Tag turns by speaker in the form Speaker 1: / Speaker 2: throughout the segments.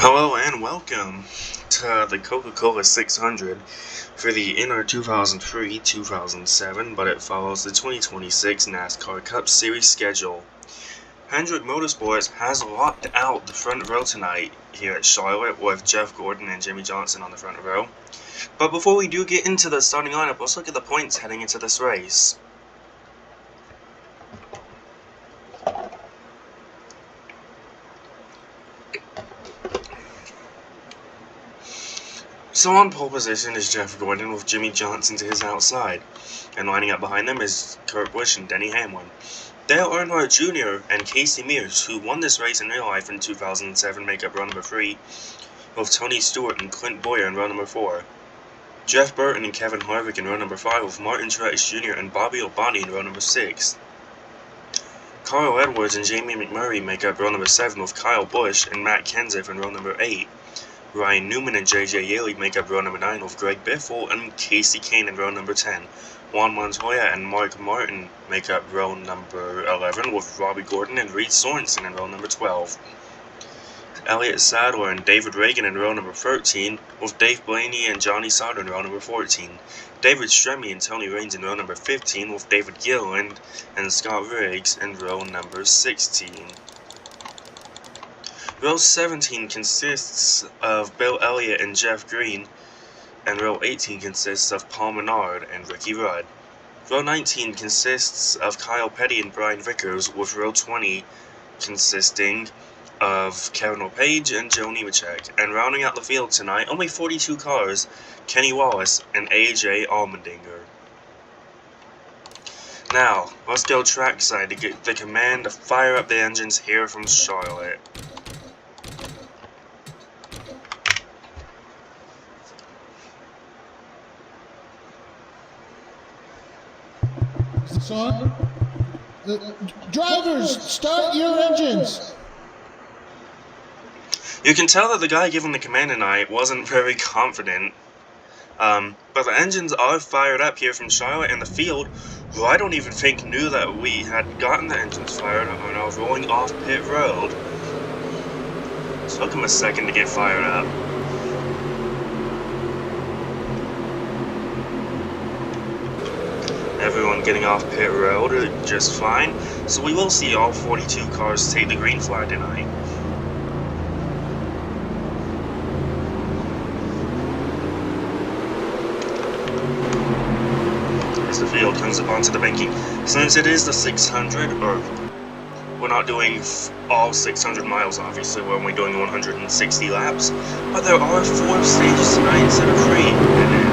Speaker 1: Hello and welcome to the Coca-Cola 600 for the nr2003 2007, but it follows the 2026 NASCAR Cup Series schedule. Hendrick Motorsports has locked out the front row tonight here at Charlotte with Jeff Gordon and Jimmy Johnson on the front row. But before we do get into the starting lineup, let's look at the points heading into this race. So on pole position is Jeff Gordon with Jimmy Johnson to his outside, and lining up behind them is Kurt Busch and Denny Hamlin. Dale Earnhardt Jr. and Casey Mears, who won this race in real life in 2007, make up row number 3, with Tony Stewart and Clint Boyer in row number 4. Jeff Burton and Kevin Harvick in row number 5, with Martin Truex Jr. and Bobby Labonte in row number 6. Carl Edwards and Jamie McMurray make up row number 7, with Kyle Busch and Matt Kenseth in row number 8. Ryan Newman and J.J. Yeley make up row number 9, with Greg Biffle and Casey Kane in row number 10. Juan Montoya and Mark Martin make up row number 11, with Robbie Gordon and Reed Sorensen in row number 12. Elliott Sadler and David Reagan in row number 13, with Dave Blaney and Johnny Sauter in row number 14. David Stremme and Tony Raines in row number 15, with David Gilliland and Scott Riggs in row number 16. Row 17 consists of Bill Elliott and Jeff Green, and row 18 consists of Paul Menard and Ricky Rudd. Row 19 consists of Kyle Petty and Brian Vickers, with row 20 consisting of Kevin LePage and Joe Nemechek. And rounding out the field tonight, only 42 cars, Kenny Wallace and AJ Allmendinger. Now, let's go trackside to get the command to fire up the engines here from Charlotte.
Speaker 2: Son, drivers, start your engines.
Speaker 1: You can tell that the guy giving the command tonight wasn't very confident. But the engines are fired up here from Charlotte, and the field, who I don't even think knew that we had gotten the engines fired up when I was rolling off pit road. It took him a second to get fired up. Everyone getting off pit road just fine, so we will see all 42 cars take the green flag tonight. As the field comes up onto the banking, since it is the 600, or we're not doing all 600 miles obviously, we're only doing 160 laps, but there are 4 stages tonight instead of 3, and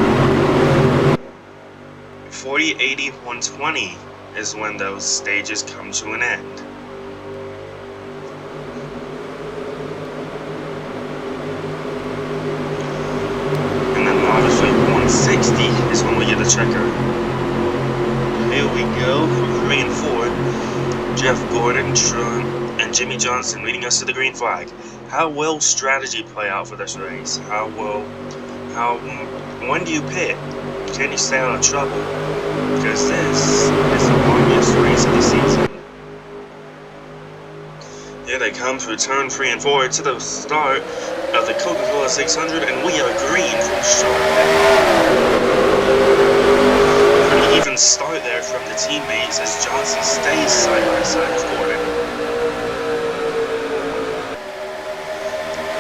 Speaker 1: 40, 80, 120 is when those stages come to an end. And then obviously 160 is when we get the checker. Here we go for 3 and 4. Jeff Gordon, Trump, and Jimmy Johnson leading us to the green flag. How will strategy play out for this race? When do you pit? Can you stay out of trouble? Because this is the longest race of the season. Here they come through turn 3 and 4 to the start of the Coca-Cola 600, and we are green from Charlotte. An even start there from the teammates as Johnson stays side by side with Gordon.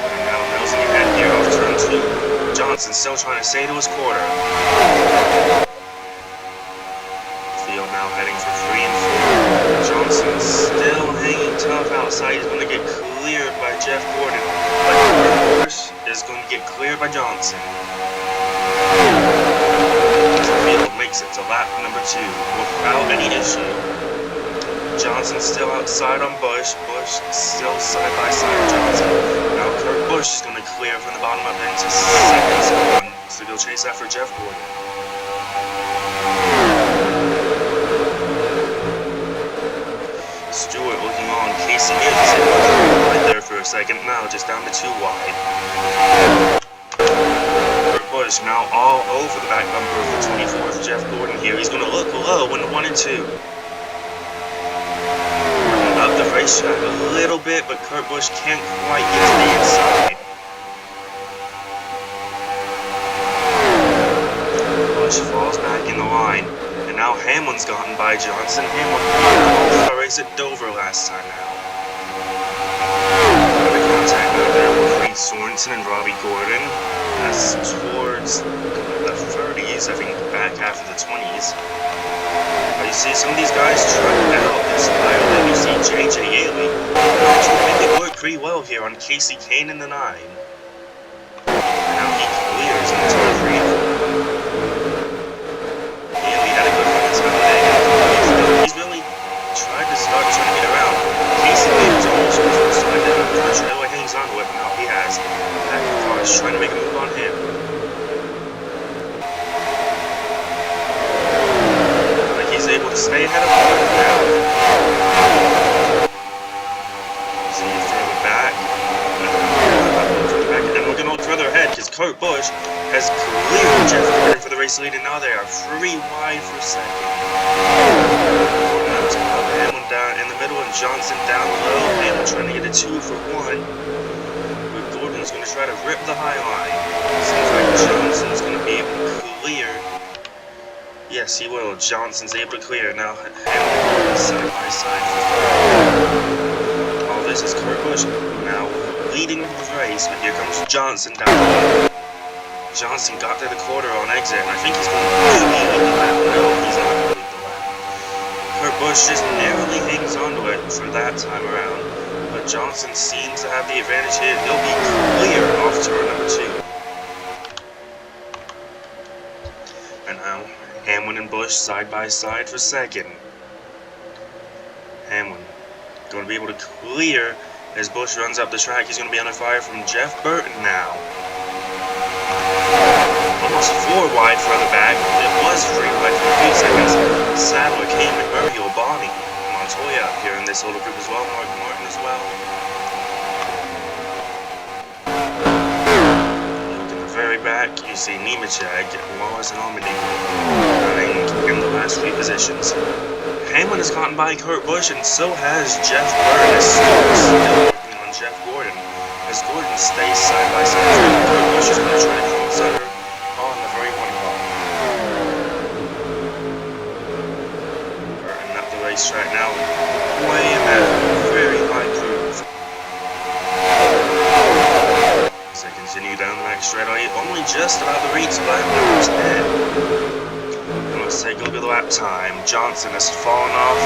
Speaker 1: And now nosing ahead here off turn 2. Johnson still trying to stay to his quarter. Field now heading for 3 and 4. Johnson still hanging tough outside. He's going to get cleared by Jeff Gordon. But Busch is going to get cleared by Johnson. The field makes it to lap number 2 without any issue. Johnson still outside on Busch. Busch still side by side with Johnson. Now Kurt Busch is going to clear from the bottom up into second spot to go chase after Jeff Gordon. Stewart looking on. Casey Mears right there for a second. Now just down to 2 wide. Kurt Busch now all over the back bumper of the 24th. Jeff Gordon here. He's going to look low in 1 and 2. Up the racetrack a little bit, but Kurt Busch can't quite get to the inside. Busch falls back in the line. And now Hamlin's gotten by Johnson. Hamlin won the race at Dover last time out. Another contact out there with Reed Sorensen and Robbie Gordon. That's towards the 30s, I think back half of the 20s. But you see some of these guys trying out this higher than you see J.J. Yaley. Actually make it work pretty well here on Casey Kane in the 9. And now he clears in the turn 3. Yaley had a good run this time. He's really tried to start trying to get around. Casey Kane is almost slide down. Trailer hangs on to it, but now he has. Back car is trying to make a move on him. Able to stay ahead of him now. See, further back. And we're going to look further ahead because Kurt Busch has cleared Jeff Gordon for the race lead, and now they are 3 wide for second. Gordon up top, Hamlin down in the middle, and Johnson down low. Hamlin trying to get a 2 for 1. But Gordon's going to try to rip the high line. Seems like Johnson's going to be able to clear. Yes, he will. Johnson's able to clear. Now, Hamlin side by side. All this is Kurt Busch now leading the race, but here comes Johnson down the road. Johnson got to the quarter on exit, and I think he's going to lead the lap. No, he's not going to lead the lap. Kurt Busch just narrowly hangs onto it for that time around, but Johnson seems to have the advantage here. He'll be clear off turn number 2. And now, Hamlin and Busch side by side for second. Hamlin going to be able to clear as Busch runs up the track. He's going to be under fire from Jeff Burton now. Almost 4 wide further back. It was 3 wide for a few seconds. Sadler, Kane, McMurray, Obani, Montoya up here in this little group as well. Mark Martin as well. Very back, you see Nemechek, Wallace, and Almany running in the last 3 positions. Hamlin has gotten by Kurt Busch, and so has Jeff Burton. Is still working on Jeff Gordon. As Gordon stays side by side, Kurt Busch is going to try to cross under on the very 1 car. Burton up the racetrack now, way in that very high groove. As they continue down the back straightaway, only just about to reach lap number 10. And let's take a look at the lap time. Johnson has fallen off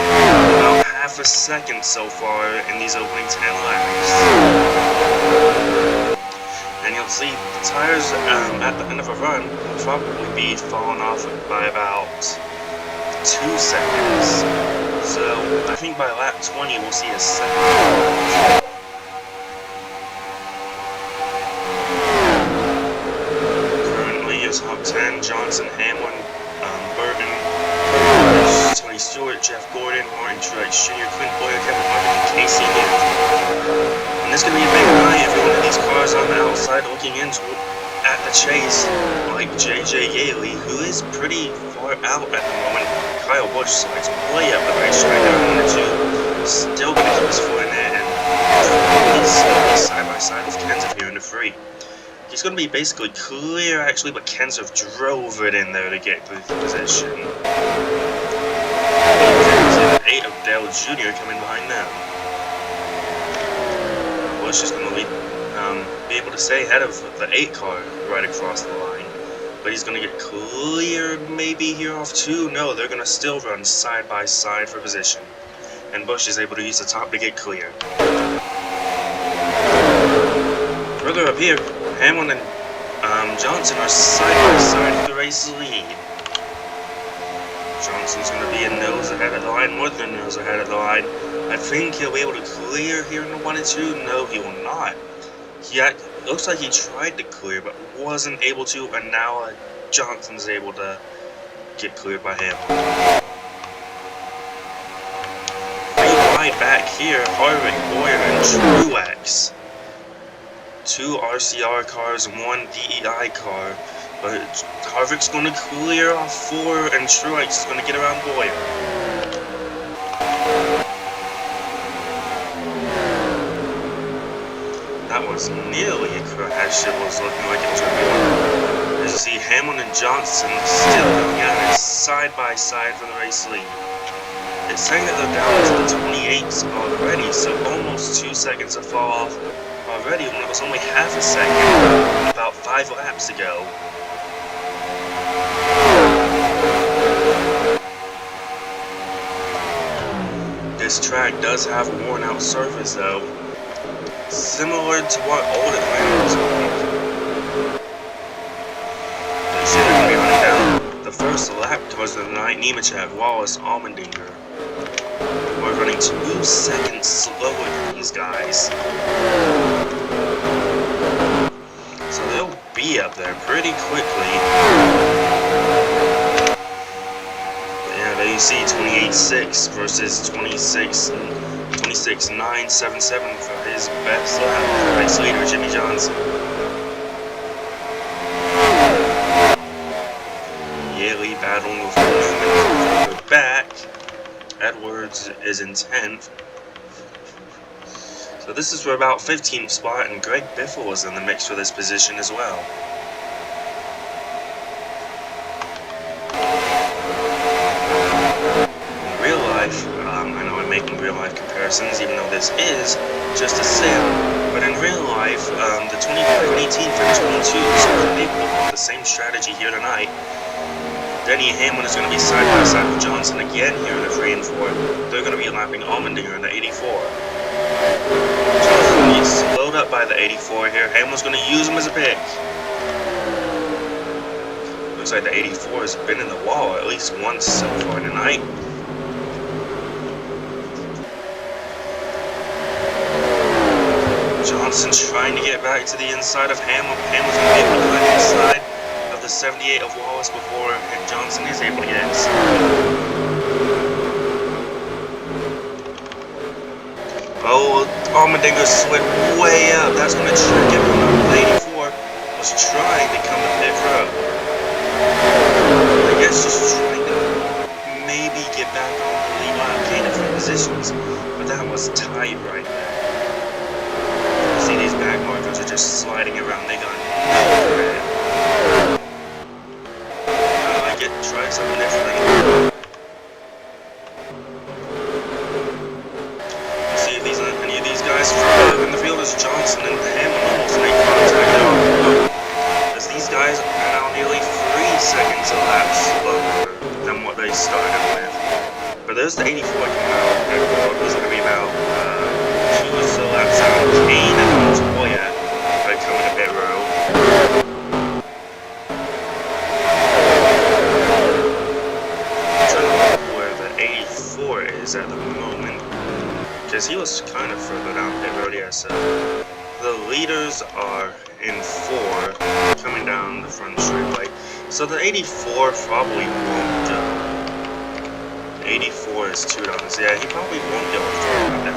Speaker 1: about half a second so far in these opening 10 laps. And you'll see the tires at the end of a run will probably be falling off by about 2 seconds. So I think by lap 20 we'll see a second. Top 10, Johnson, Hamlin, Burton, Tony Stewart, Jeff Gordon, Martin Truex Jr., Clint Boyer, Kevin Harvick, and Casey Gibb. And this is going to be a big night if one of these cars on the outside looking into at the chase, like J.J. Yaley, who is pretty far out at the moment. Kyle Busch slides way up the racetrack down 1 or 2, still going to keep his foot in it, and he's side by side with Kenseth here in the 3. He's going to be basically clear, actually, but Kenseth drove it in there to get through the position. 8 of Dale Jr. coming behind them. Busch is going to be able to stay ahead of the 8 car right across the line. But he's going to get clear maybe here off 2. No, they're going to still run side by side for position. And Busch is able to use the top to get clear. Further up here, Hamlin and Johnson are side by side for the race lead. Johnson's going to be a nose ahead of the line, more than a nose ahead of the line. I think he'll be able to clear here in the 1 and 2. No, he will not. Looks like he tried to clear, but wasn't able to, and now Johnson's able to get cleared by him. 3 wide back here, Harvick, Boyer, and Truex. 2 RCR cars and 1 DEI car, but Harvick's going to clear off 4, and Truex is going to get around Boyer. That was nearly a crash. It was looking like it was going to be one. As you see, Hamlin and Johnson still going at it side by side for the race lead. It's saying that they're down to the 28s already, so almost 2 seconds to fall off already when it was only half a second about 5 laps ago. This track does have a worn out surface though, similar to what old Atlanta was like. You see they're going to be running down the first lap towards the night. Nemechek, Wallace, Allmendinger. We're running 2 seconds slower than these guys. So they'll be up there pretty quickly. You see 28.6 versus 26.977 for his best lap for race leader Jimmy Johnson. Yaley battling with Newman back. Edwards is in 10th. So this is for about 15th spot, and Greg Biffle is in the mix for this position as well. I know I'm making real life comparisons, even though this is just a sim. But in real life, the 25 and 18 for 22s are capable of the same strategy here tonight. Denny Hamlin is going to be side by side with Johnson again here in the 3 and 4. They're going to be lapping Allmendinger in the 84. Johnson gets slowed up by the 84 here. Hamlin's going to use him as a pick. Looks like the 84 has been in the wall at least once so far tonight. Johnson's trying to get back to the inside of Hamlin. Hamlin's going to be able to get inside of the 78 of Wallace before Johnson is able to get inside. Oh, Allmendinger slid way up. That's going to trick everyone up. The 84 was trying to come to pit road. I guess just trying to maybe get back on the lead lap, gain a few positions, but that was tight right there. See, these back markers are just sliding around. They got nowhere. I like it. Try something different. See if any of these guys further in the field as Johnson and Hamlin almost make contact. As these guys are now nearly 3 seconds a lap slower than what they started with. But there's the 84 coming out. It was going to be about 2 or so laps out. Kane and Montoya are coming to pit road. I'm trying to look where the 84 is at the moment, because he was kind of further down pit road. Yeah, so the leaders are in 4 coming down the front straightaway. So the 84 probably won't go. The 84 is 2 dollars. Yeah, he probably won't go further down there.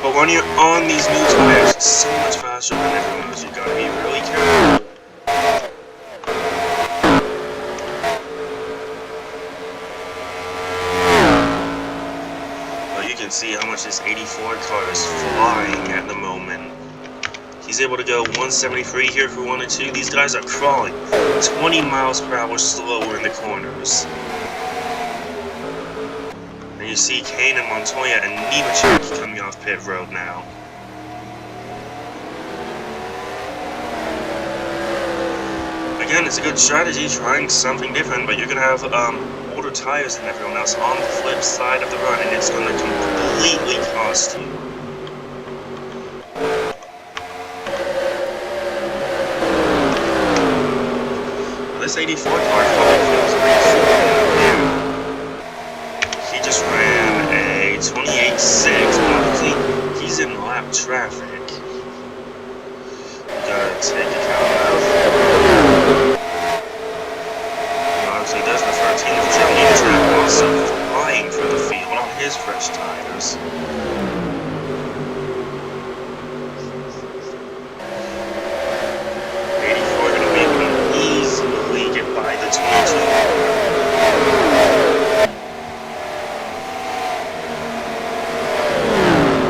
Speaker 1: But when you're on these new tires, it's so much faster than everyone else. You gotta be really careful. Well, you can see how much this 84 car is flying at the moment. He's able to go 173 here for 1 and 2. These guys are crawling 20 miles per hour slower in the corners. And you see Kane and Montoya and Nemechek coming off pit road now. Again, it's a good strategy, trying something different, but you're going to have older tires than everyone else on the flip side of the run, and it's going to completely cost you. This 84 car probably feels pretty slow here. He just ran a 28.6, but obviously he's in lap traffic. Gotta take account of. And obviously there's the 13 of Germany track also flying for the field on his fresh tires. By the 22.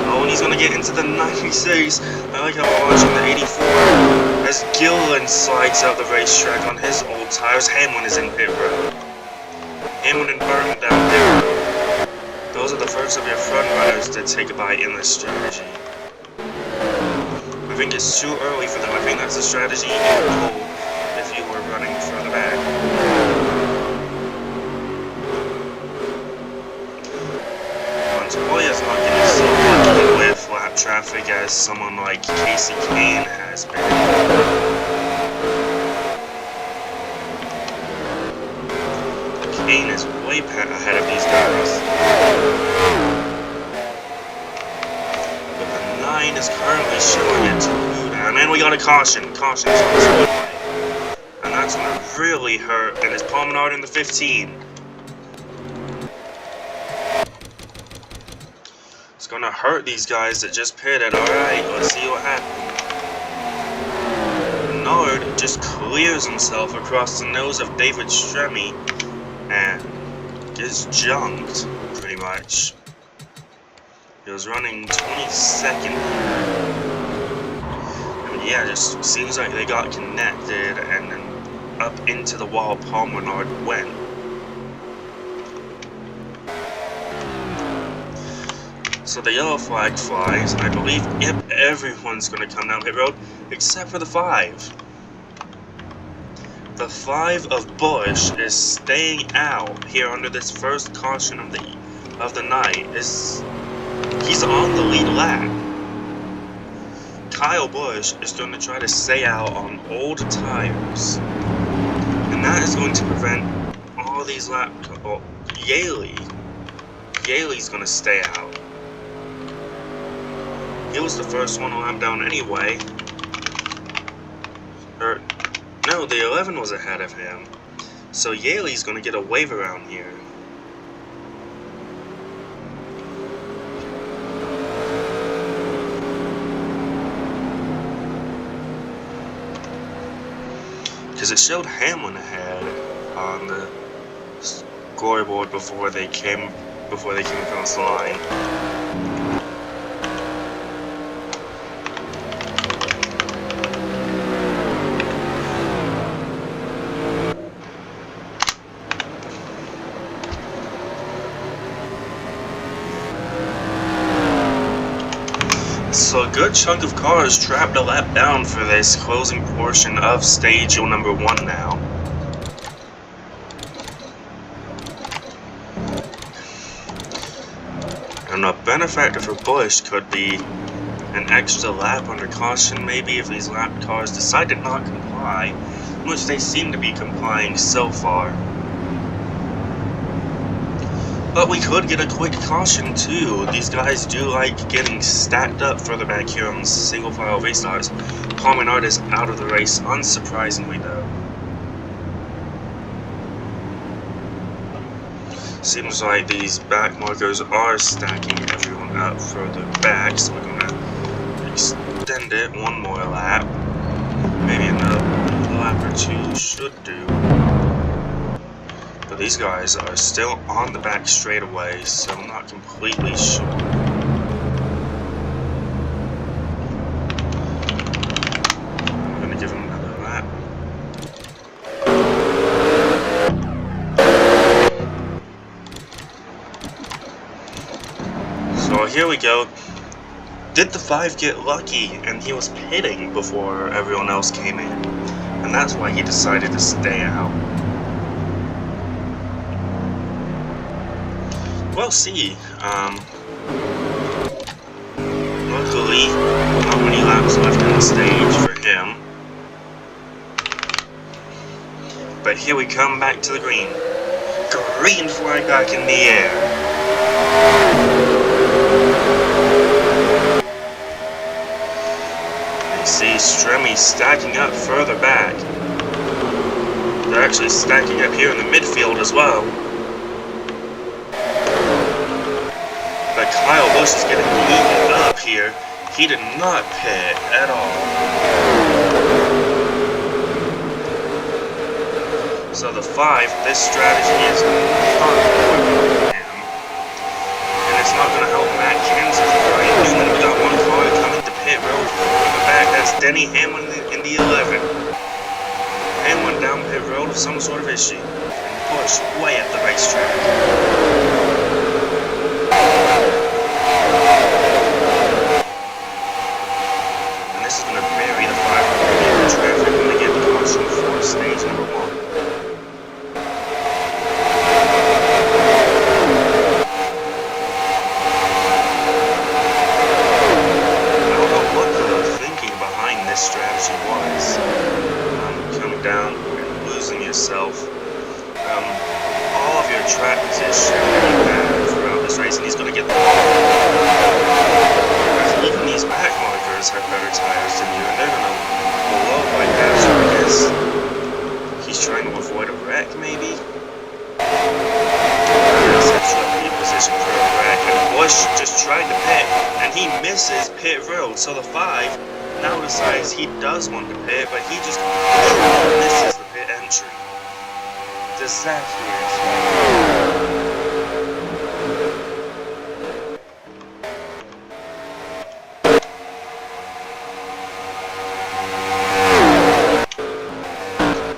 Speaker 1: Oh, and he's gonna get get into the 96. I like how we're watching the 84 as Gillen slides out the racetrack on his old tires. Hamlin is in pit road. Hamlin and Burton down pit road. Those are the first of your front runners to take a bite in this strategy. I think it's too early for them. I think that's a strategy you would pull if you were running further back. Montoya's not getting so lucky with lap traffic as someone like Casey Kane has been. Kane is way ahead of these guys. But the 9 is currently showing it to Luda. And we got a caution. Caution is on the speedway. And that's going to really hurt. And it's Palmenard in the 15. It's going to hurt these guys that just pitted. Alright, let's see what happens. Nard just clears himself across the nose of David Stremme and is junked, pretty much. He was running 22nd here. And yeah, it just seems like they got connected and then up into the wall Palmenard went. So the yellow flag flies, and I believe, yep, everyone's going to come down pit road, except for the 5. The 5 of Busch is staying out here under this first caution of the night. He's on the lead lap. Kyle Busch is going to try to stay out on old tires, and that is going to prevent all these Yaley's going to stay out. He was the first one to lap down anyway. No, the 11 was ahead of him. So Yaley's gonna get a wave around here. Because it showed Hamlin ahead on the scoreboard before they came across the line. So a good chunk of cars trapped a lap down for this closing portion of stage number 1 now. And a benefactor for Busch could be an extra lap under caution, maybe if these lap cars decide to not comply, which they seem to be complying so far. But we could get a quick caution too. These guys do like getting stacked up further back here on single file restarts. Palmenard is out of the race, unsurprisingly though. Seems like these back markers are stacking everyone up further back, so we're gonna extend it one more lap. Maybe another lap or 2 should do. But these guys are still on the back straightaway, so I'm not completely sure. I'm gonna give him another lap. So here we go. Did the 5 get lucky and he was pitting before everyone else came in? And that's why he decided to stay out. We'll see. Luckily, not many laps left in the stage for him. But here we come back to the green. Green flag back in the air. You see Stremme stacking up further back. They're actually stacking up here in the midfield as well. But Kyle Busch is getting heated up here. He did not pit at all. So the 5, this strategy is not working for him. And it's not going to help Matt Kenseth. Ryan Newman, we got one Denny Hamlin in the 11. Hamlin down pit road with some sort of issue. And Busch way at the racetrack. And this is going to bury the 500 in traffic when they get the caution for stage number 1. Strategy was coming down and losing yourself all of your track position that you have throughout this race, and he's going to get the ball. Even these back markers have better tires than you, and they're going to blow right past you. I guess he's trying to avoid a wreck, maybe. Yes, that's a position for a wreck, and Busch just tried to pit, and he misses pit road, so the 5 now decides he does want to pit, but he just misses the pit entry. Disastrous.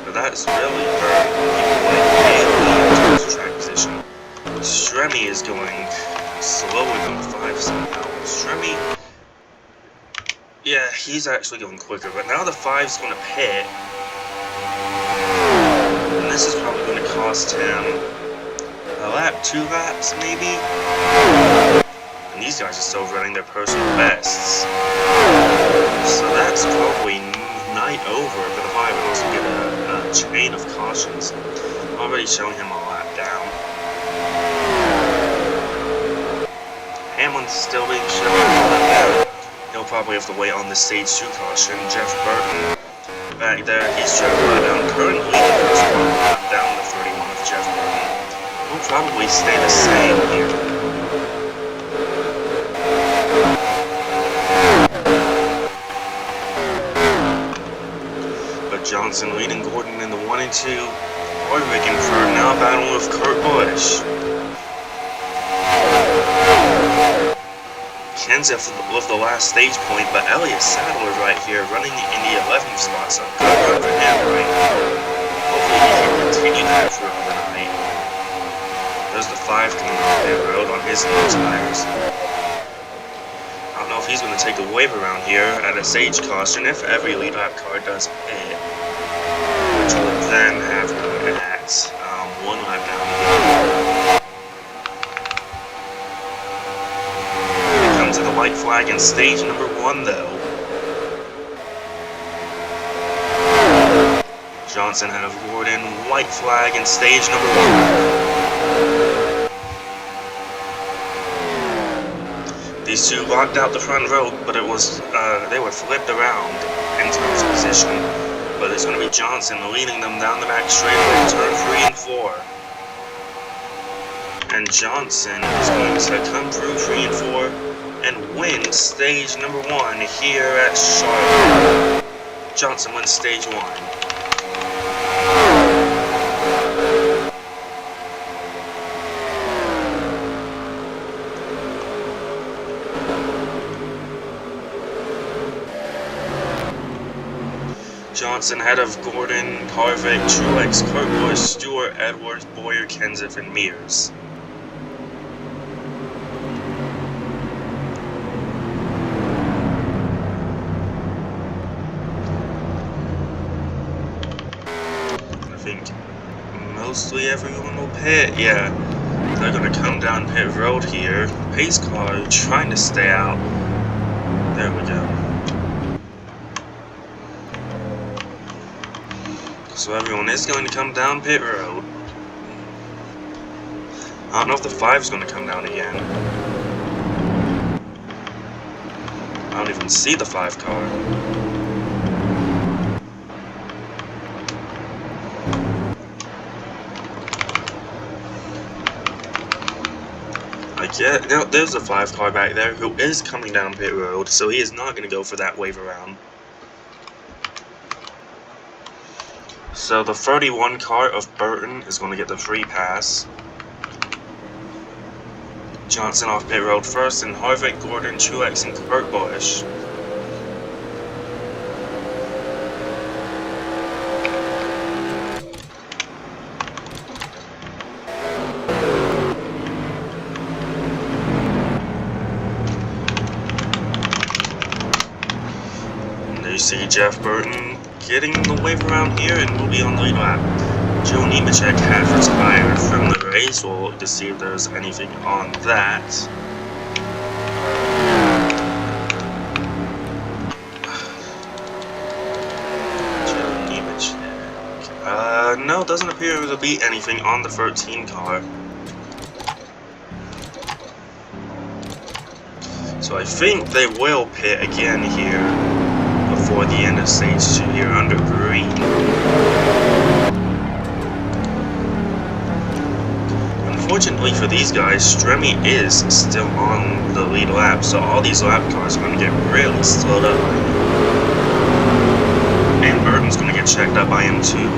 Speaker 1: But that's really hurt people like Haley into his track position. Stremme is going slower than the 5 somehow. Stremme, yeah, he's actually going quicker, but now the 5's going to pit. And this is probably going to cost him a lap, 2 laps maybe? And these guys are still running their personal bests. So that's probably night over for the 5 and also get a chain of cautions. Already showing him a lap down. Hamlin's still being shown a lap down. He'll probably have to wait on the stage 2 caution. Jeff Burton back there, he's trying to run down. Currently, the first one down the 31 of Jeff Burton. He'll probably stay the same here. But Johnson leading Gordon in the 1 and 2. Harvick in third, now battling with Kurt Busch. Kenseth with the last stage point, but Elliott Sadler right here running in the 11th spot, so good run for him right now. Hopefully he can continue that throughout the night. There's the 5 coming off the road on his new tires. I don't know if he's going to take a wave around here at a stage caution if every lead lap car does pit, which would then have him at 1 lap down again. To the white flag in stage number 1 though. Johnson ahead of Gordon, white flag in stage number 1. These two locked out the front row, but it was they were flipped around in terms of position. But it's going to be Johnson leading them down the back straightaway, turn 3 and 4. And Johnson is going to come through 3 and 4. And win stage number 1 here at Charlotte. Johnson wins stage 1. Johnson ahead of Gordon, Harvick, Truex, Kurt Busch, Stewart, Edwards, Boyer, Kenseth, and Mears. Mostly everyone will pit, yeah. They're gonna come down pit road here. Pace car trying to stay out. There we go. So everyone is going to come down pit road. I don't know if the 5's gonna come down again. I don't even see the 5 car. Yeah, no, there's a 5 car back there who is coming down pit road, so he is not going to go for that wave around. So the 31 car of Burton is going to get the free pass. Johnson off pit road first, and Harvick, Gordon, Truex, and Kurt Busch. see Jeff Burton getting the wave around here, and we'll be on the lead lap. Joe Nemechek has retired from the race. We'll look to see if there's anything on that. Joe Nemechek. No, doesn't appear to be anything on the 13 car. So I think they will pit again here before the end of stage 2 here under green. Unfortunately for these guys, Stremi is still on the lead lap, so all these lap cars are going to get really slowed up. And Burton's going to get checked up by him too.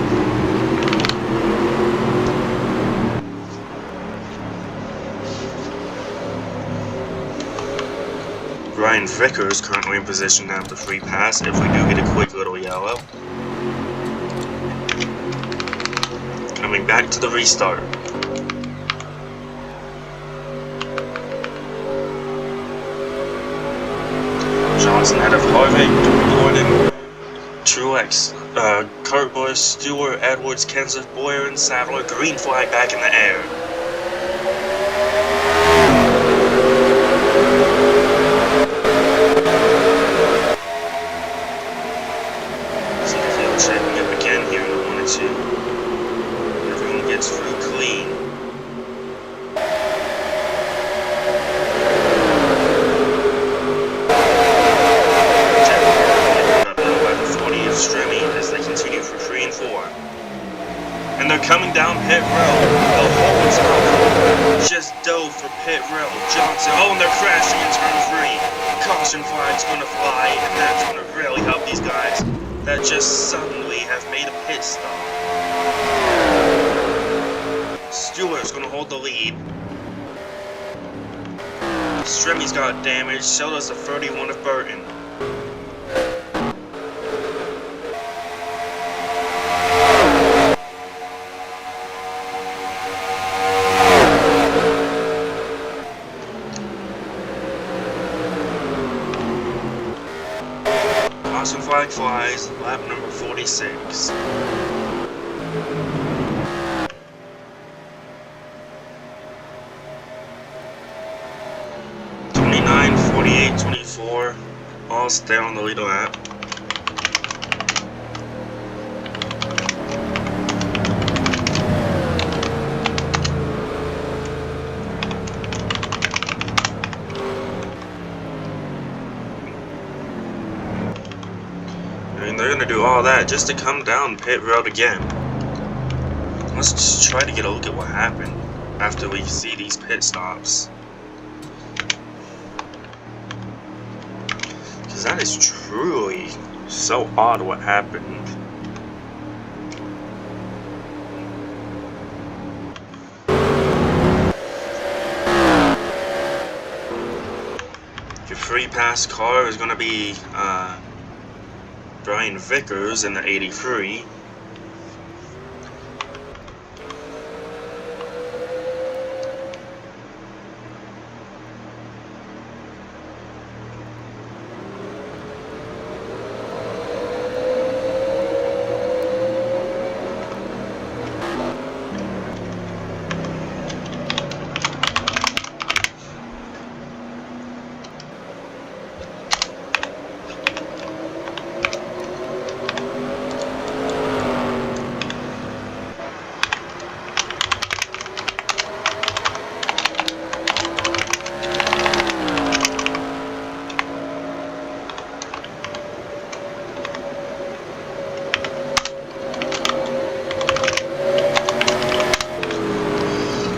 Speaker 1: Ryan Vickers currently in position to have the free pass if we do get a quick little yellow. Coming back to the restart. Johnson out of Harvick, Gordon, Truex, Kurt Busch, Stewart, Edwards, Kenseth, Boyer, and Sadler. Green flag back in the air. See the field shaping up again here in the 1 and 2. Everyone gets through clean. Stremi as they continue for 3 and 4. And they're coming down pit road. The whole top just dove for pit road. Johnson, oh, and they're crashing in turn 3. Caution flag's gonna fly, and that's gonna really help these guys that just suddenly have made a pit stop. Stewart's gonna hold the lead. Stremi's got damage, so does the 31 of Burton. Caution flag flies, lap number 46. (29, 48, 24) all stay on the lead lap. They're gonna do all that just to come down pit road again. Let's just try to get a look at what happened after we see these pit stops. Because that is truly so odd what happened. Your free pass car is gonna be Brian Vickers in the 83.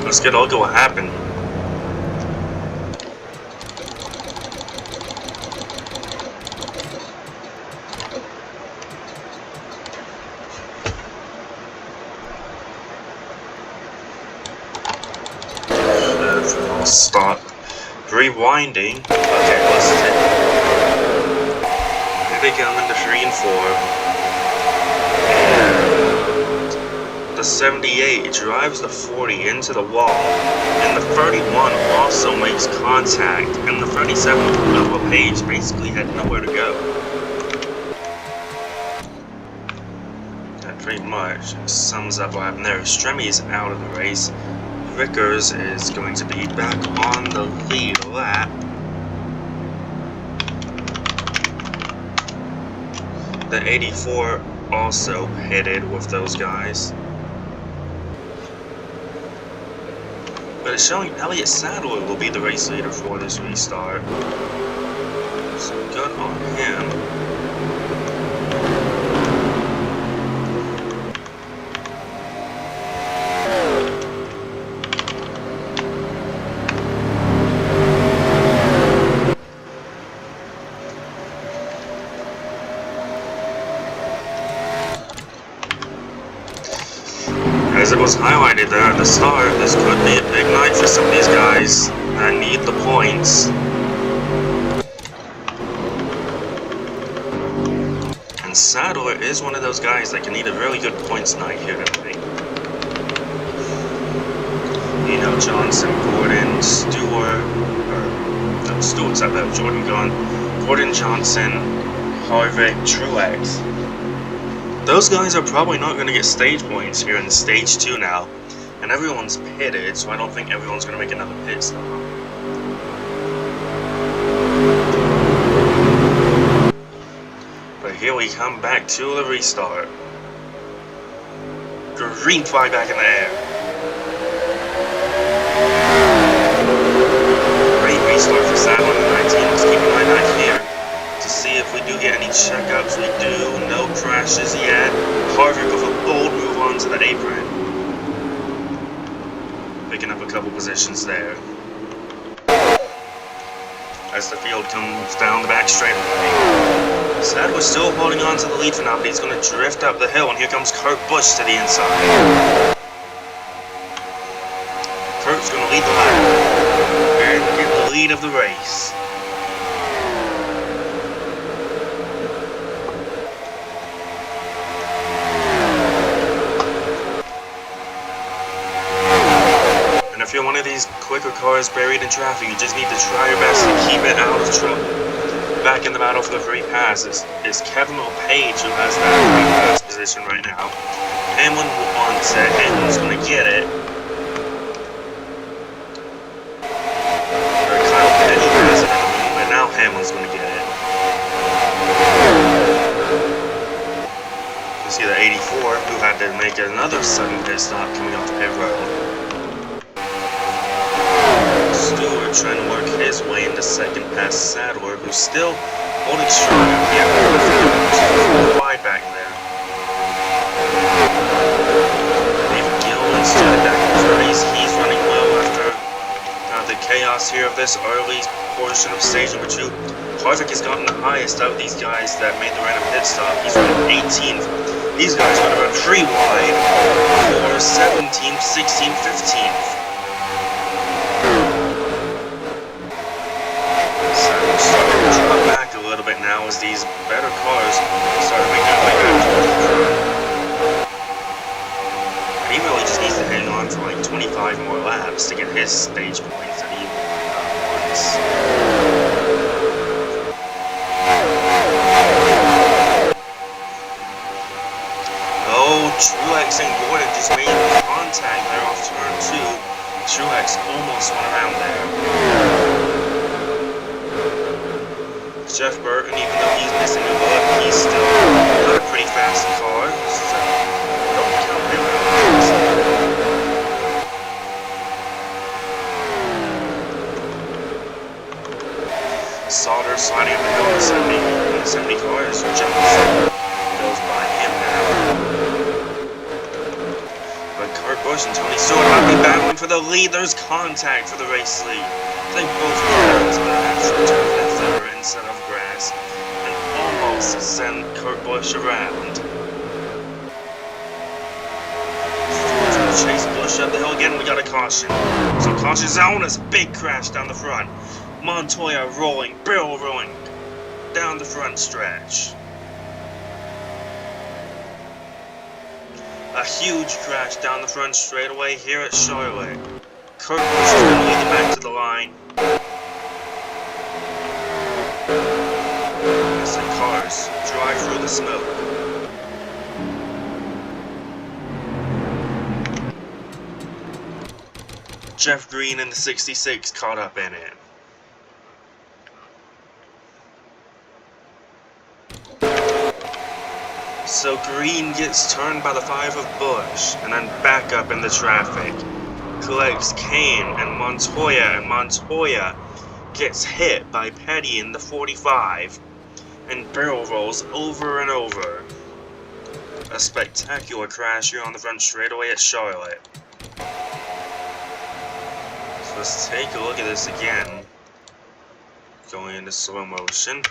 Speaker 1: Let's get a look at what happened. I'll stop rewinding. Okay, let's see. Here they come into 3 and 4. The 78 drives the 40 into the wall, and the 31 also makes contact, and the 37 of LePage basically had nowhere to go. pretty much sums up what happened there. Stremi is out of the race. Vickers is going to be back on the lead lap. The 84 also pitted with those guys. But it's showing Elliott Sadler will be the race leader for this restart. So good on him. As it was highlighted there at the start, this could be a big night for some of these guys that need the points. And Sadler is one of those guys that can need a really good points night here tonight. You know, Johnson, Gordon, Stewart, Stewart's out there, Jordan gone, Gordon, Johnson, Harvick, Truex. Those guys are probably not going to get stage points here in stage 2 now. And everyone's pitted, so I don't think everyone's going to make another pit stop. But here we come back to the restart. Green flag back in the air. Great restart for Sadler in the 19. Let's keep an eye back here to see if we do get any checkups. We do. No crashes yet. Harvick with a bold move onto the apron. Picking up a couple positions there. As the field comes down the back straightaway. Sadler's still holding on to the lead for now, but he's going to drift up the hill, and here comes Kurt Busch to the inside. Kurt's going to lead the lap and get the lead of the race. If you're one of these quicker cars buried in traffic, you just need to try your best to keep it out of trouble. Back in the battle for the free pass is Kevin LePage, who has that free pass position right now. Hamlin wants it. Hamlin's going to get it. Or Kyle Petty has it at the moment. Now Hamlin's going to get it. You see the 84, who had to make another sudden pit stop coming off the pit road. Stewart trying to work his way into second past Sadler, who's still holding strong. Yeah, wide back there. David Gillen's still back in the race. He's running well after the chaos here of this early portion of stage number 2. Harvick has gotten the highest out of these guys that made the random pit stop. He's running 18th. These guys would have run 3 wide for 17th, 16th, 15th. A little bit now as these better cars start to make their way back towards the front. And he really just needs to hang on for like 25 more laps to get his stage points that he wants. Oh, Truex and Gordon just made contact there off turn 2. Truex almost went around there. Jeff Burton, even though he's missing a look, he's still got a pretty fast car, so don't count him out. Sauter sliding up the hill in the 70 car as Johnson goes by him now. But Kurt Busch and Tony Stewart might be battling for the lead. There's contact for the race lead. They both go into the actual turn instead of grass, and almost send Kurt Busch around. Stewart's going to chase Busch up the hill again. We got a caution. So caution zone is a big crash down the front. Montoya rolling, barrel rolling down the front stretch. A huge crash down the front straightaway here at Charlotte. Kurt Busch is going to lead them back to the line. As the cars drive through the smoke. Jeff Green in the 66 caught up in it. So Green gets turned by the 5 of Bush, and then back up in the traffic. Collects Kane and Montoya gets hit by Petty in the 45, and barrel rolls over and over. A spectacular crash here on the front straightaway at Charlotte. So let's take a look at this again. Going into slow motion.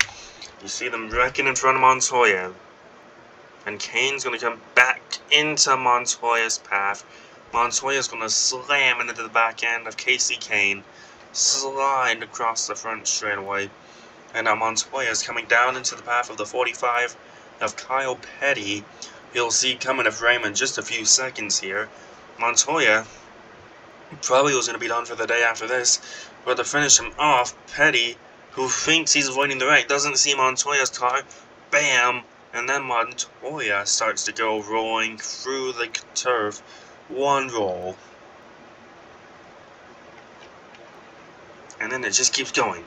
Speaker 1: You see them wrecking in front of Montoya. And Kane's going to come back into Montoya's path. Montoya's going to slam into the back end of Casey Kane. Slide across the front straightaway. And now Montoya's coming down into the path of the 45 of Kyle Petty. You'll see coming to frame in just a few seconds here. Montoya probably was going to be done for the day after this. But to finish him off, Petty, who thinks he's avoiding the wreck, doesn't see Montoya's car. Bam! And then Montoya starts to go rolling through the turf. One roll. And then it just keeps going.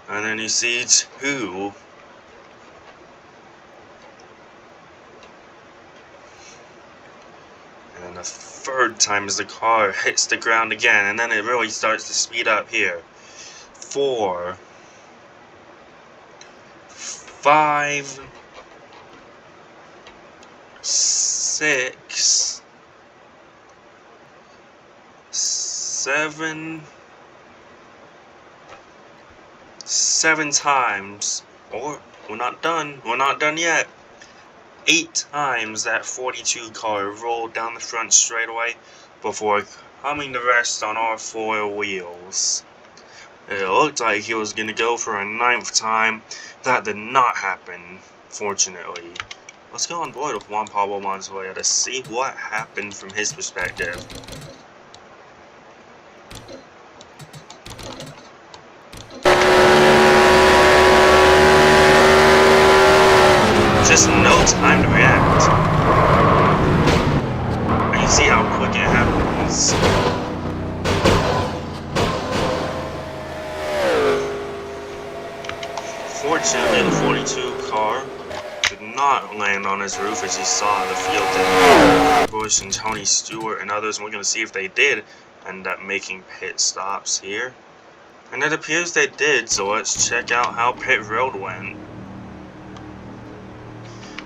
Speaker 1: And then you see two. And then the third time as the car hits the ground again. And then it really starts to speed up here. 4. 5. 6. 7. 7 times. Or, we're not done. We're not done yet. 8 times that 42 car rolled down the front straightaway before coming to rest on all 4 wheels. It looked like he was going to go for a 9th time. That did not happen, fortunately. Let's go on board with Juan Pablo Montoya to see what happened from his perspective. Just no time to react. And you see how quick it happens. Fortunately, the 42 car did not land on his roof as you saw the field did. Bush and Tony Stewart and others, and we're going to see if they did end up making pit stops here. And it appears they did, so let's check out how pit road went.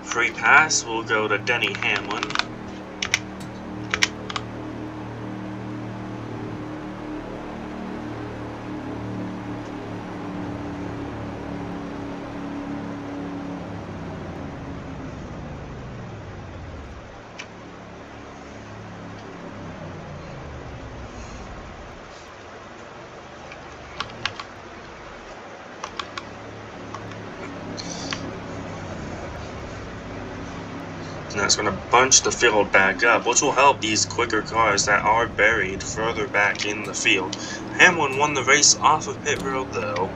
Speaker 1: Free pass will go to Denny Hamlin. And that's going to bunch the field back up, which will help these quicker cars that are buried further back in the field. Hamlin won the race off of pit road though.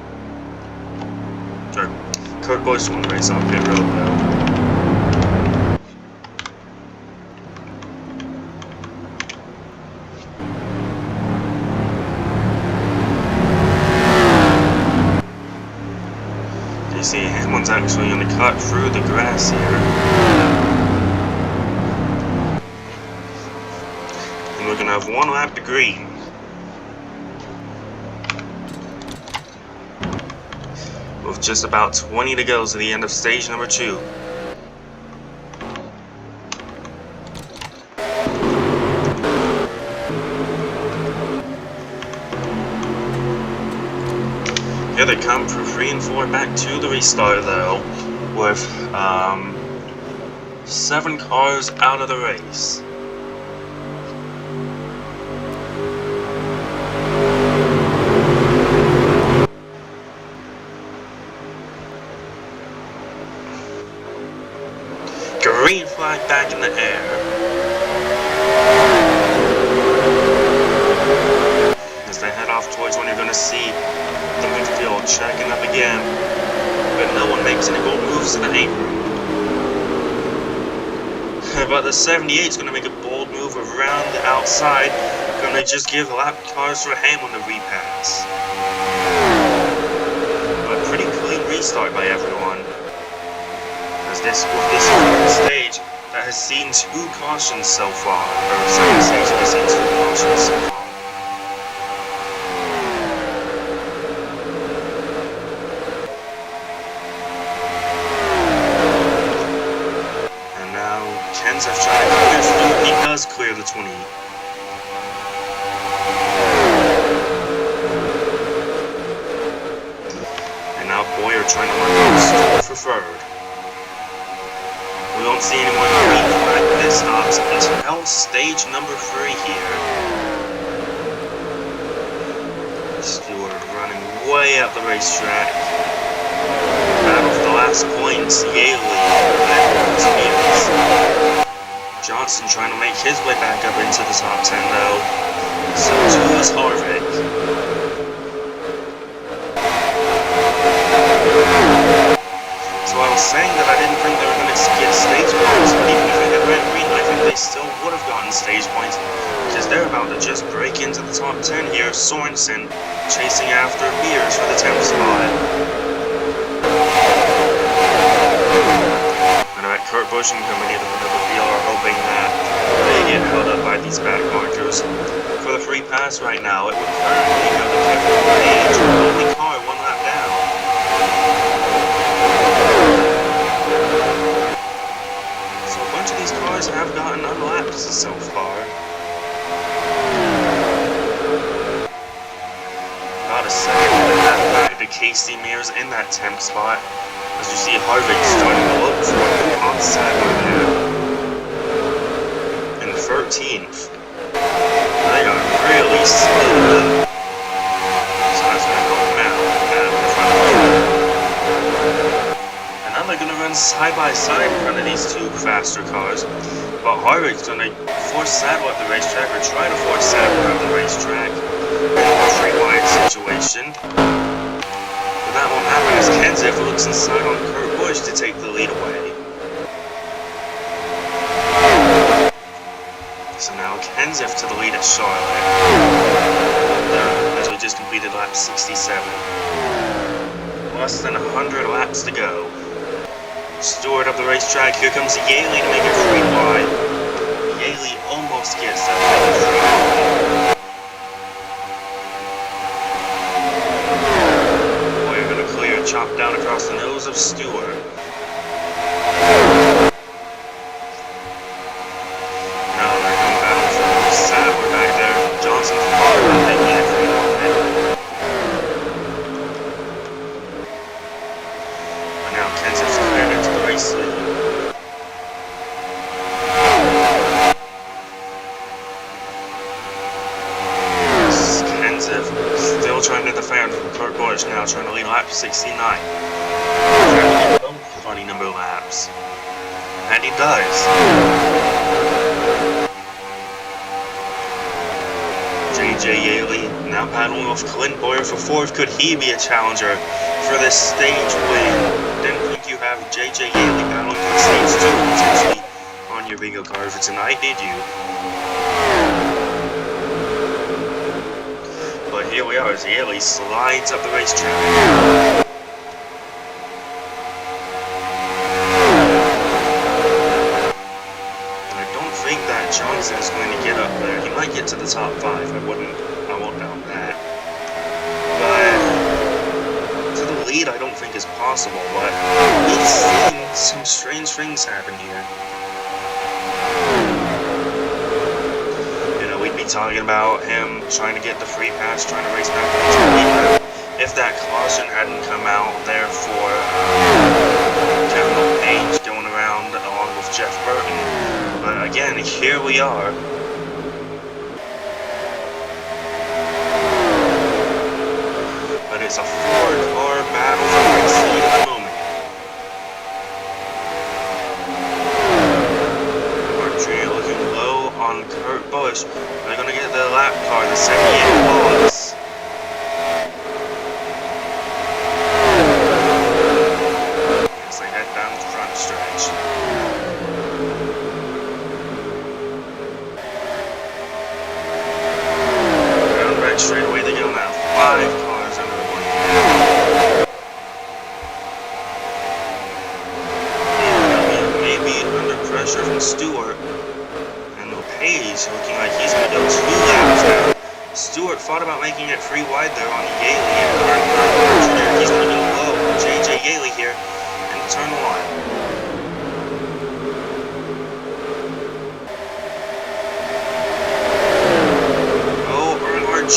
Speaker 1: Kurt Busch won the race off pit road though. You see Hamlin's actually going to cut through the grass here. We're going to have 1 lap to green. With just about 20 to go to the end of stage number 2. Here they come for 3 and 4 back to the restart though, with 7 cars out of the race. Green flag back in the air. As they head off towards when you're going to see the midfield checking up again. But no one makes any bold moves to the apron. But the 78 is going to make a bold move around the outside. gonna just give lap cars for Hamlin to repass. But pretty clean restart by everyone. As this stage that has seen 2 cautions so far, or second stage that has seen 2 cautions so far. And now Kenseth trying to clear through. He does clear the 20. And now Boyer trying to run for third. We don't see anyone green flag pit stops until stage number 3 here. Stewart running way up the racetrack. Battle for the last points, Yaley and Spears. Johnson trying to make his way back up into the top 10 though. So too is Harvick. So I was saying that I didn't think they were going to get stage points, but even if they had red green, I think they still would have gotten stage points, because they're about to just break into the top 10 here. Sorensen chasing after Mears for the 10th spot. And I bet Kurt Busch and company of the VR hoping that they get held up by these back markers. For the free pass right now, it would currently go to Kevin Page, only car 1 lap down. These cars have gotten unlapped so far. About a second and a half back to Casey Mears in that 10th spot. As you see Harvick starting to look for an offset right now. In 13th. They are really slowed up. So that's going to go now. And now they're going to run side by side in front of these 2 faster cars. But Harvick's going to force Saddle up the racetrack, or try to force Saddle up the racetrack in a free wide situation. But that won't happen as Kenseth looks inside on Kurt Busch to take the lead away. So now Kenseth to the lead at Charlotte. As we just completed lap 67. Less than 100 laps to go. Stewart up the racetrack. Here comes Yaley to make it free wide. Yaley almost gets that free wide. We're going to clear, chop down across the nose of Stewart. Now they're coming back from Sadler back there. Johnson's car not taking it free wide. But now Kenseth's cleared into the race lead. Still trying to defend from Kurt Busch now, trying to lead lap 69. Trying to get both funny number laps. And he does. JJ Yaley now battling off Clint Boyer for 4th. Could he be a challenger for this stage win? Didn't think you have JJ Yaley battling for stage 2 potentially on your bingo card for tonight, did you? Here we are as Yaley slides up the racetrack. And I don't think that Johnson is going to get up there. He might get to the top 5. I won't doubt that. But to the lead I don't think is possible, but we've seen some strange things happen here. Talking about him trying to get the free pass, trying to race back into the lead. If that caution hadn't come out there for Kevin Page going around along with Jeff Burton. But again, here we are. But it's a 4-car battle for the race lead at the moment. Looking low on Kurt Busch. They're going to get the lap car, the 78 Wallace. pressure from Stewart. And Page looking like he's going to go 2 laps now. Stewart thought about making it 3 wide there on Yaley, and he's going to go low. JJ Yaley here in turn 1.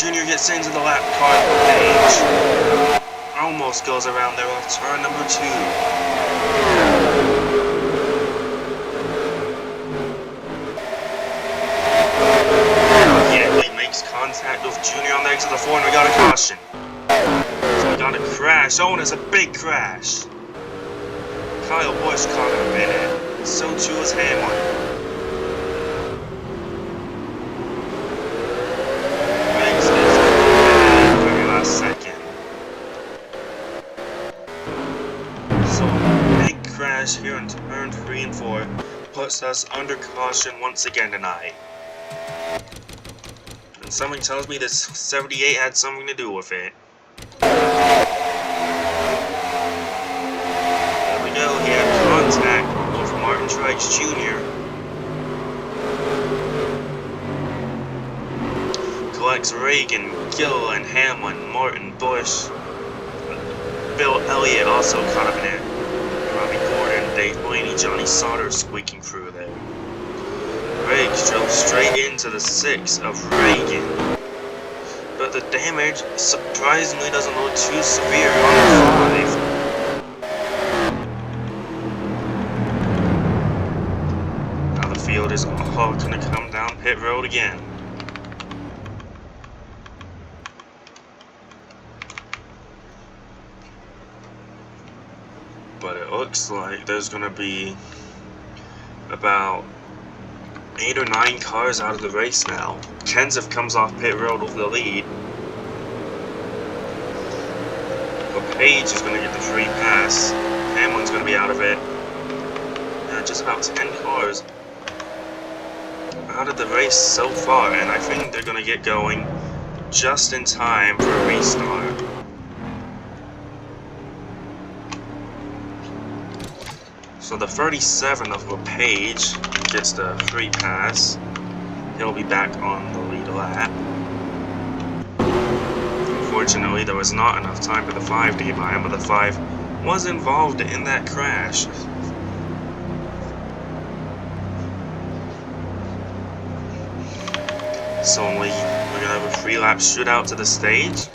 Speaker 1: Junior gets into the lap car Page. Almost goes around there off turn number 2. Yaley makes contact with Junior on the exit of the 4, and we got a caution. So we got a crash. Oh, and it's a big crash. Kyle Busch caught him in it. So too was Hamlin. Second. So big crash here in turn 3 and 4 puts us under caution once again tonight. And something tells me this 78 had something to do with it. There we go, he had contact with Martin Truex Jr. Collects Reagan, Gill, and Hamlin, Martin, Busch. Bill Elliott also caught up in it. Robbie Gordon, Dave Blaney, Johnny Sauter squeaking through there. Riggs drove straight into the 6 of Reagan. But the damage surprisingly doesn't look too severe on the 5. Now the field is all going to come down pit road again. But it looks like there's going to be about 8 or 9 cars out of the race now. Kenseth comes off pit road with the lead. But Page is going to get the free pass. Hamlin's going to be out of it. Yeah, just about 10 cars out of the race so far, and I think they're going to get going just in time for a restart. So the 37 of LePage gets the free pass. He'll be back on the lead lap. Unfortunately, there was not enough time for the 5 to get by him, but the 5 was involved in that crash. So we're gonna have a 3-lap shootout to the stage,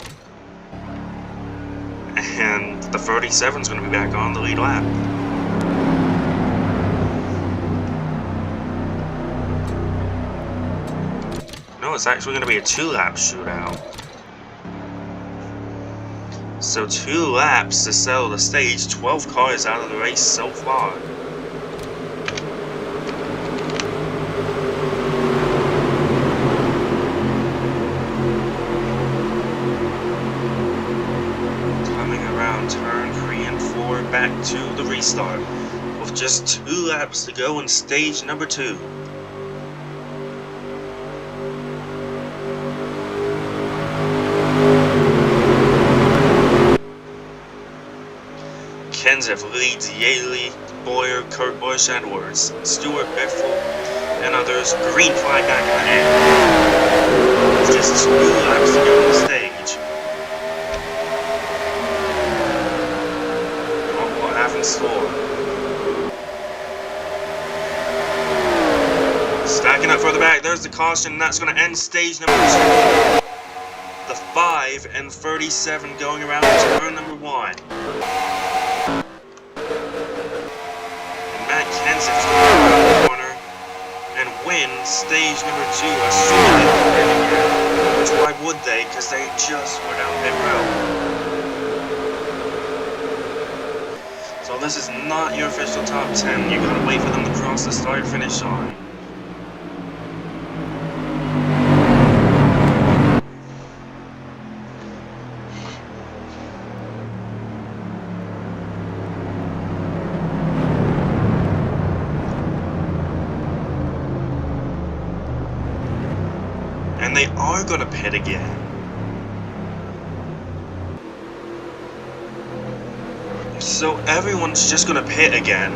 Speaker 1: and the 37 is gonna be back on the lead lap. No, it's actually going to be a 2-lap shootout. So 2 laps to settle the stage, 12 cars out of the race so far. Coming around turn 3 and 4 back to the restart, with just 2 laps to go in stage number 2. Kenseth leads Yaley, Boyer, Kurt Busch, Edwards, Stewart, Biffle, and others. Green flag back in the end. It's just 2 laps to go on the stage. What happens for? Stacking up further back, there's the caution, and that's going to end stage number 2. The 5 and 37 going around turn number 1. Kenseth around the corner and win stage number 2, assuming they can win again. Which why would they? Because they just were down pit road. So this is not your official top 10. You gotta wait for them to cross the start-finish line. And they are going to pit again. So everyone's just going to pit again.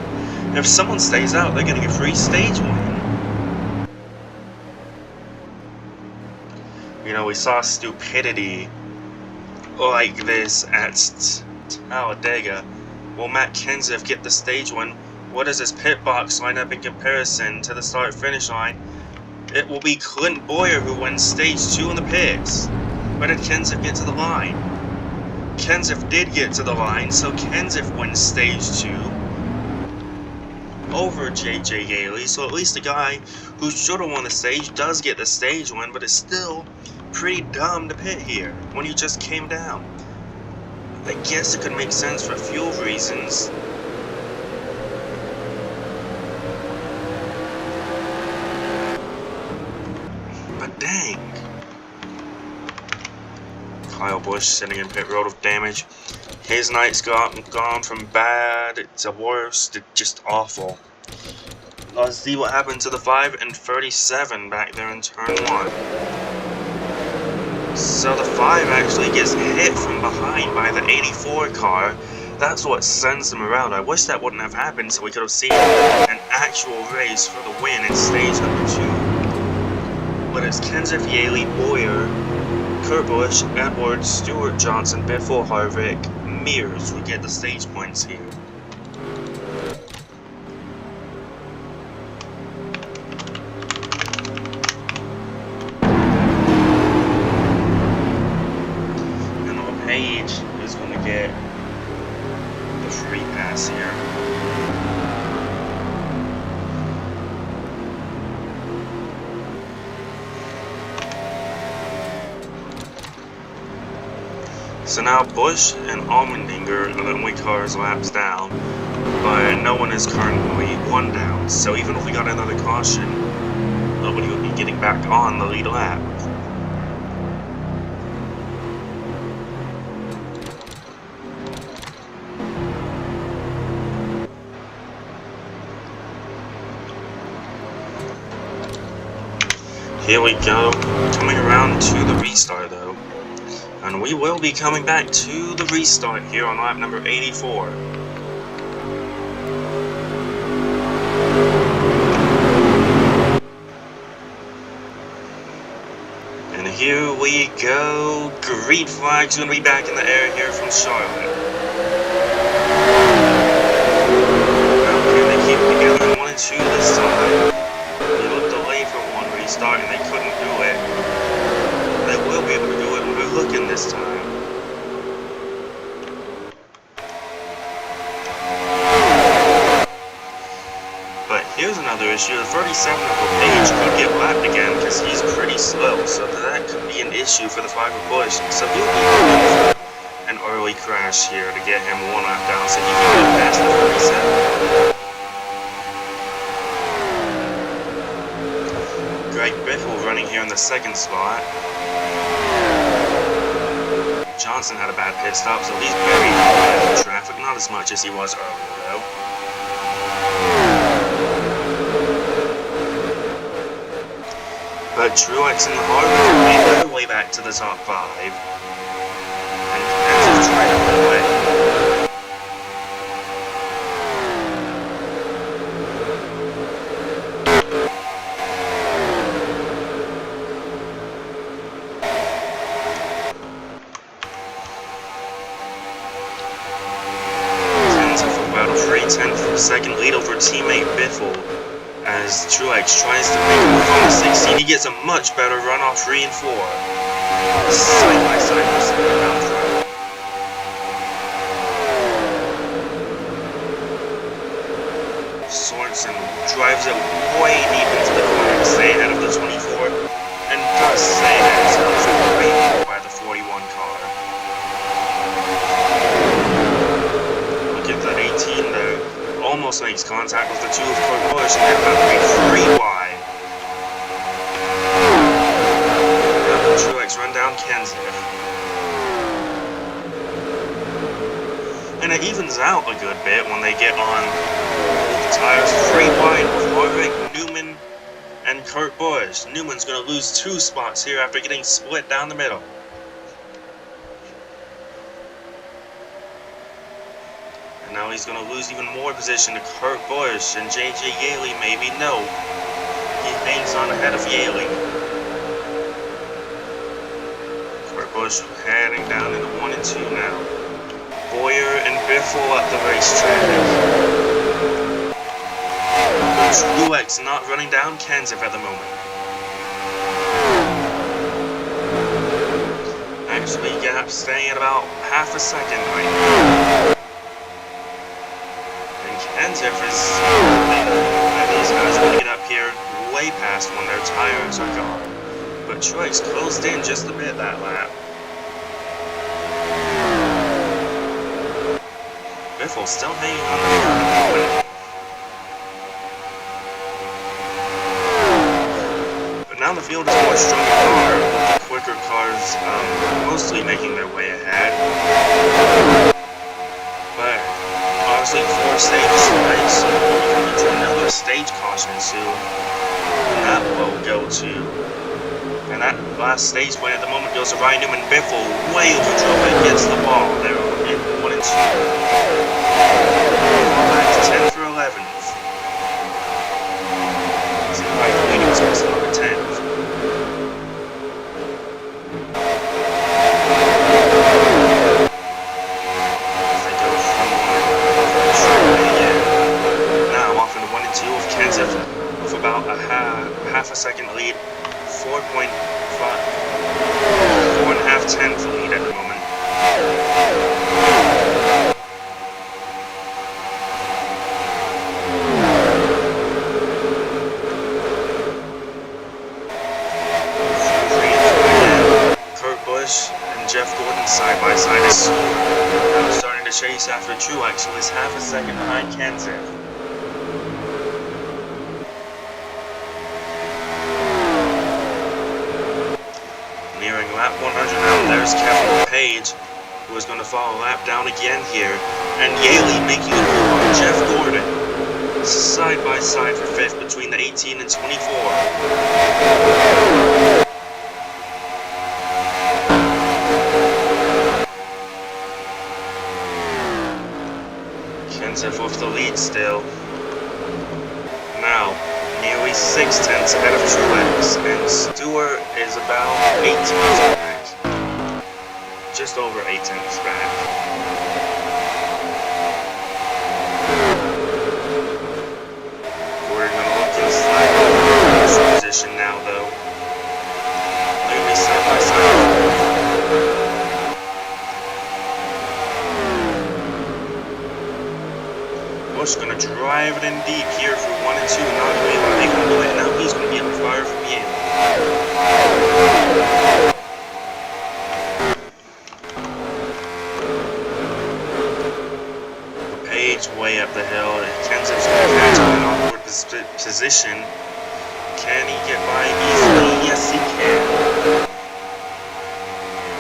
Speaker 1: If someone stays out, they're getting a free stage win. You know, we saw stupidity like this at Talladega. Will Matt Kenseth get the stage win? What is his pit box lineup in comparison to the start-finish line? It will be Clint Boyer who wins stage 2 in the pits. But did Kenseth get to the line? Kenseth did get to the line, so Kenseth wins stage 2 over JJ Yaley. So at least the guy who should have won the stage does get the stage win, but it's still pretty dumb to pit here when you just came down. I guess it could make sense for fuel reasons. But dang. Kyle Busch sitting in pit road with damage. His night's gone from bad to worse to just awful. Let's see what happened to the 5 and 37 back there in turn 1. So the 5 actually gets hit from behind by the 84 car. That's what sends them around. I wish that wouldn't have happened so we could have seen an actual race for the win in stage number 2. But it's Kenseth, Yaley, Boyer, Kurt Busch, Edwards, Stewart, Johnson, Biffle, Harvick, Mears who get the stage points here. Page is going to get the free pass here. So now Busch and Allmendinger are the only cars laps down, but no one is currently 1 down. So even if we got another caution, nobody would be getting back on the lead lap. Here we go, coming around to the restart though, and we will be coming back to the restart here on lap number 84. And here we go, green flag's going to be back in the air here from Charlotte. Now can they keep it together in 1 and 2 this time? Restart and they couldn't do it. They will be able to do it when we're looking this time. But here's another issue. The 37 of Page could get lapped again because he's pretty slow, so that could be an issue for the 5 of Busch. So he'll be looking for an early crash here to get him 1 lap down so he can get past the 37. Biffle running here in the 2nd spot. Johnson had a bad pit stop, so he's buried in the traffic. Not as much as he was earlier, though. But Truex and the Harvick made their way back to the top 5. And Kenseth tried to pull away. Second lead over teammate Biffle as Truex tries to make a move on the 16. He gets a much better run off 3 and 4. Side by side pursuit down front. Sorensen drives it way deep into the corner to stay ahead of the 24 and does stay ahead himself way by the 41 car. Look at that 18 there. Almost makes contact with the 2 of Kurt Busch and they're about to be 3 wide. Now Truex run down Kenseth. And it evens out a good bit when they get on both tires 3 wide with Harvick, Newman, and Kurt Busch. Newman's going to lose 2 spots here after getting split down the middle. Now he's going to lose even more position to Kurt Busch and J.J. Yaley maybe. No. He hangs on ahead of Yaley. Kurt Busch heading down into 1 and 2 now. Boyer and Biffle at the racetrack. Truex not running down Kenseth at the moment. Actually, gap staying at about half a second right now. And Kenseth is and these guys are going to get up here way past when their tires are gone. But Truex closed in just a bit that lap. Biffle still hanging on the front. But now the field is a more stronger car, with the quicker cars mostly making their way ahead. But obviously 4 stages away, so we're coming to another stage caution soon. And that will go to, and that last stage point at the moment goes to Ryan Newman. Biffle way overdrove it, gets the ball there in 1 and 2. Back to 10 for 11th. See, Ryan Newman was supposed to go to 10th. About a half a second lead, 4.5, 4.5 tenths lead at the moment. Kurt Busch and Jeff Gordon side by side is now starting to chase after Truex, who is half a second behind Kenseth. Nearing lap 100 now, there's Kevin Page, who is going to fall a lap down again here, and Yaley making a move on Jeff Gordon, side by side for 5th between the 18 and 24. Kenseth with the lead still. Now, nearly 6 tenths ahead of Truex, and Stewart is about 8 tenths back. Just over 8 tenths back. Gordon gonna look in slight position now though. Maybe side by side. Busch gonna drive it in deep here for 1 and 2, not really letting him do it. Now he's gonna be on fire from Yale. Page way up the hill, and Kenseth's gonna catch him in an awkward position. Can he get by easily? Yes, he can.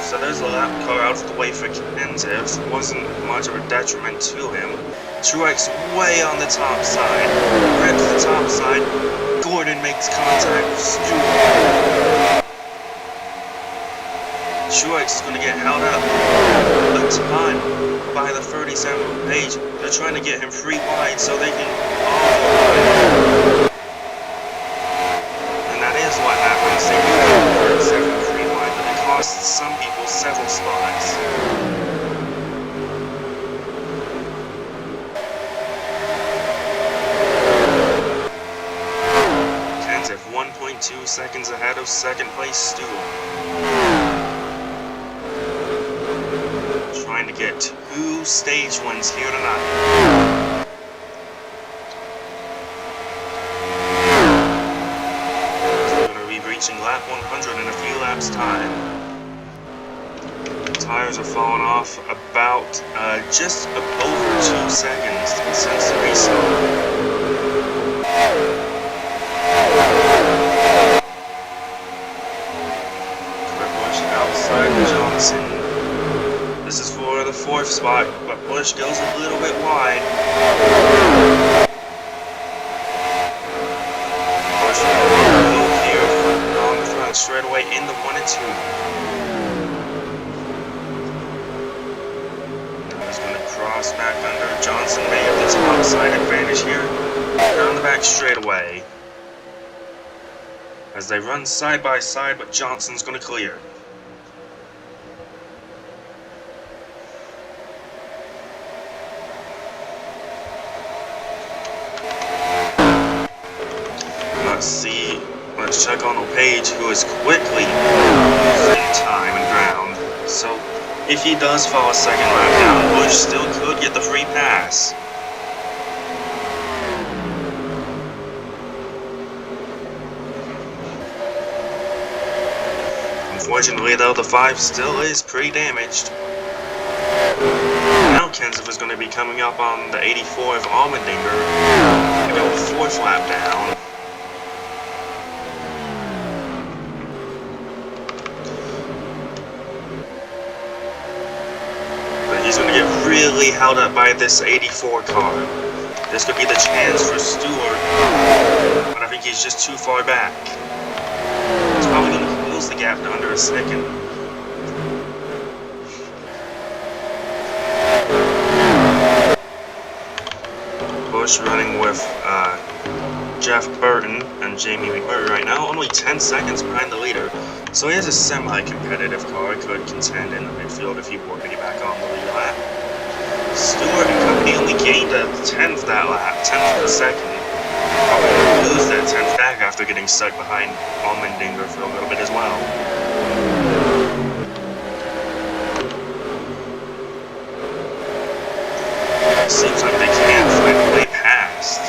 Speaker 1: So there's a lap car out of the way for Kenseth. Wasn't much of a detriment to him. Truex way on the top side. Rips the top side. Gordon makes contact with Stewart. Truex is going to get held up a ton by the 37 Page. They're trying to get him free wide so they can all go wide. And that is what happens. They do have 37 free wide, but it costs some people several spots. Kenseth 1.2 seconds ahead of second place Stewart. Trying to get 2 stage wins here tonight. So we're going to be reaching lap 100 in a few laps time. The tires are falling off about just over 2 seconds since the restart. Outside Johnson. This is for the 4th spot, but Busch goes a little bit wide. Busch will here on the front straightaway in the 1 and 2. Now he's going to cross back under Johnson. side advantage here. Down the back straight away. As they run side by side, but Johnson's going to clear. Let's check on Page, who is quickly losing time and ground. So, if he does fall a second lap down, Bush still could get the free pass. Unfortunately, though, the 5 still is pretty damaged. Now Kenseth is going to be coming up on the 84 of Allmendinger to go 4th lap down. He's going to get really held up by this 84 car. This could be the chance for Stewart, but I think he's just too far back. He's probably going to close the gap to under a second. Bush running with Jeff Burton and Jamie McMurray right now, only 10 seconds behind the leader. So he has a semi-competitive car, could contend in the midfield if he were to get back on the lead lap. Stewart and company only gained a 10th that lap, 10th of a second. Probably going to lose that 10th back after getting stuck behind Allmendinger for a little bit as well. It seems like they can't find a way past.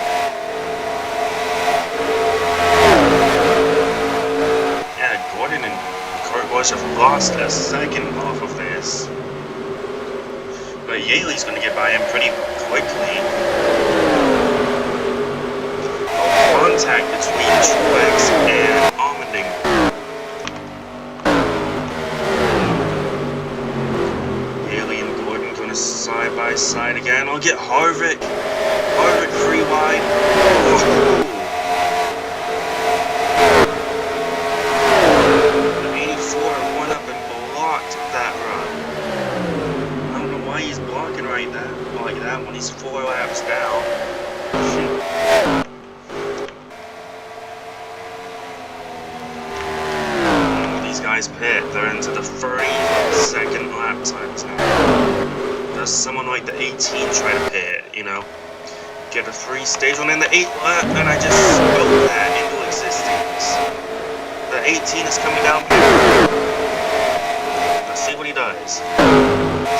Speaker 1: Gordon and Kurt Busch have lost a second off of this. But Yaley's going to get by him pretty quickly. Contact between Truex and Allmendinger. Yaley and Gordon going to side by side again. I'll get Harvick. Harvick free wide. Oh. When he's 4 laps down. These guys pit, they're into the 3-second lap times now. Does someone like the 18 try to pit, you know? Get a free stage one in the 8th lap, and I just spoke that into existence. The 18 is coming down pit. Let's see what he does.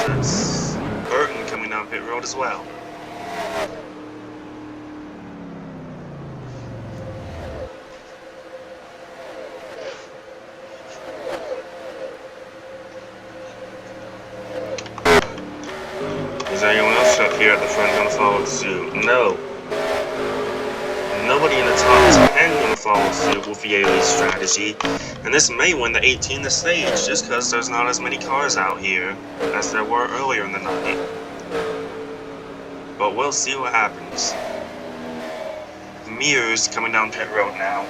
Speaker 1: That's Burton coming down pit road as well. Is anyone else up here at the front going to follow suit? No. Nobody in the top 10 going to follow suit with Yaley's strategy. And this may win the 18 the stage, just because there's not as many cars out here as there were earlier in the night. But we'll see what happens. Mears coming down pit road now.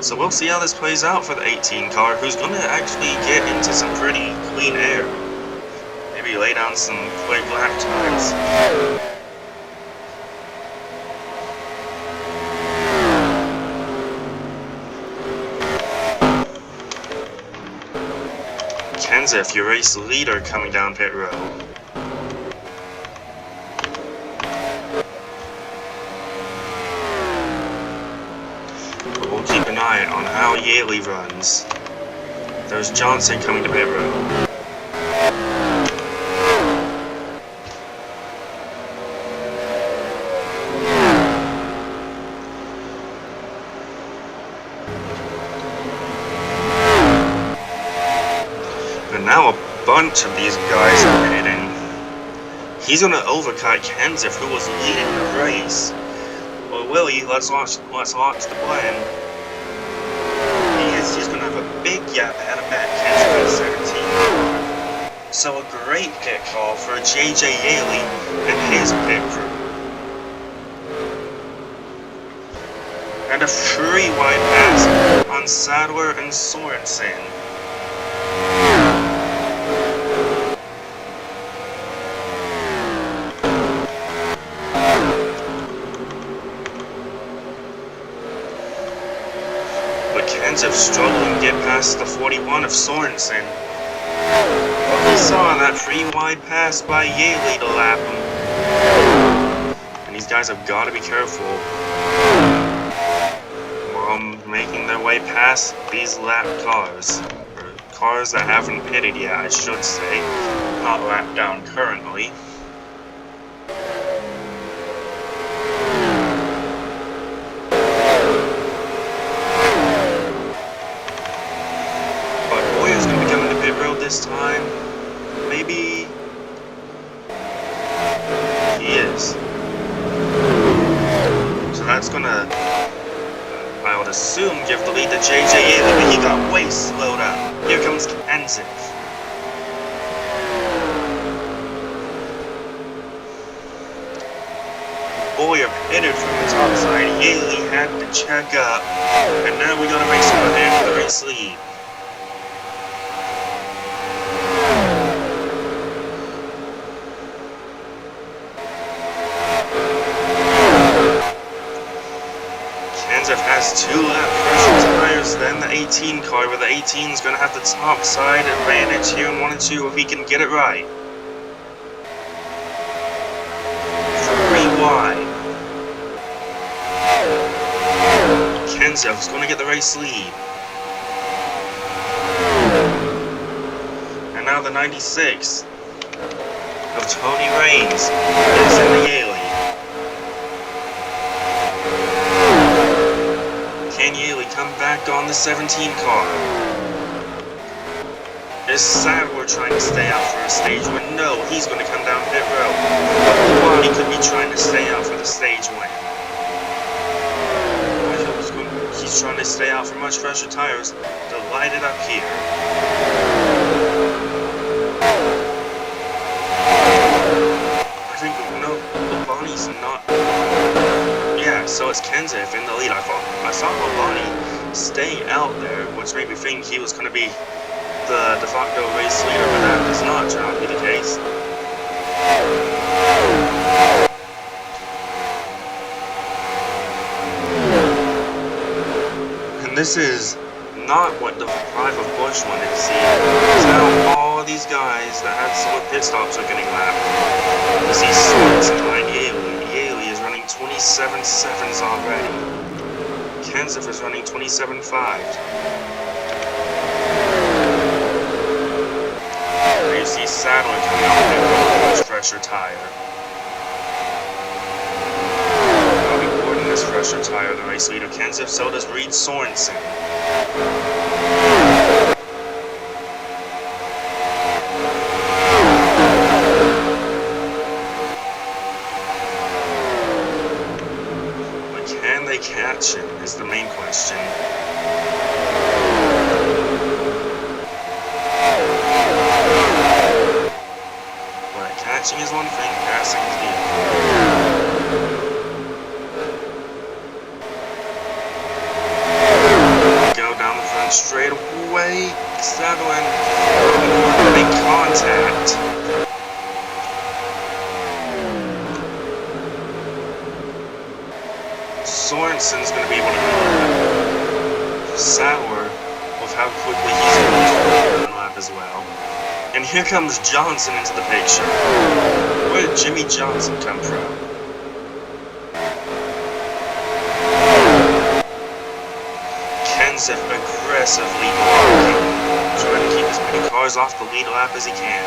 Speaker 1: So we'll see how this plays out for the 18 car, who's going to actually get into some pretty clean air. Maybe lay down some quick lap times. Kenseth, your race leader, coming down pit road. But we'll keep an eye on how Yaley runs. There's Johnson coming to pit road. Now a bunch of these guys are pitting. He's going to overcut Kenseth, who was leading the race. Well, Willie, let's launch the plan. He's going to have a big gap ahead of Matt Kenseth at 17. So a great pit call for J.J. Yaley and his pit crew. And a free wide pass on Sadler and Sorensen. Kenseth struggling to get past the 41 of Sorensen. But he saw that free wide pass by Yaley to lap him. And these guys have got to be careful while making their way past these lap cars. Or cars that haven't pitted yet, I should say. Not lapped down currently. This time, maybe he is. So that's gonna, I would assume, give the lead to JJ Yaley, but he got way slowed up. Here comes Kenseth. Boyer pitted from the top side. Yaley had to check up, and now we got a race over there for the race lead. Has 2 lap pressure tires, then the 18 car, where the 18 is going to have the top side advantage here in 1 and 2 if he can get it right. 3 wide. Kenseth is going to get the race lead. And now the 96 of Tony Raines is in the Yaley. Can Yaley come back on the 17 car? Is Sadler trying to stay out for a stage win? No, he's going to come down pit road. But Labonte could be trying to stay out for the stage win. He's trying to stay out for much fresher tires to light it up here. I think, no, Labonte's not... Yeah, so it's Kenseth in the lead. I saw Labonte staying out there, which made me think he was going to be the de facto race leader, but that does not turn out to be the case. And this is not what the 5 of Busch wanted to see. Because now all of these guys that had slower pit stops are getting lapped. You see Sorensen behind Yaley. 27.7s already. Kenseth is running 27.5s. There you see Sadler coming out with a much fresher tire. Bobby Gordon is fresher tire, the race leader. Kenseth, so does Reed Sorensen. Catch him is the main question. But catching is one thing, passing is the other. Go down the front straight away. Sadler make contact. Sorensen's going to be able to go Sadler with how quickly he's going to turn lap as well. And here comes Johnson into the picture. Where did Jimmy Johnson come from? Kenseth aggressively blocking, trying to keep as many cars off the lead lap as he can.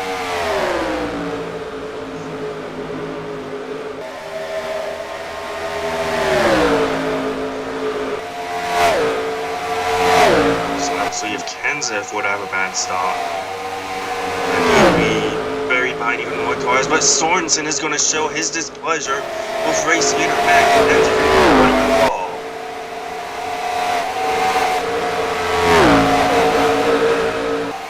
Speaker 1: So if Kenseth would have a bad start, and he'd be buried behind even more cars. But Sorensen is going to show his displeasure with race leader Matt Kenseth in the wall.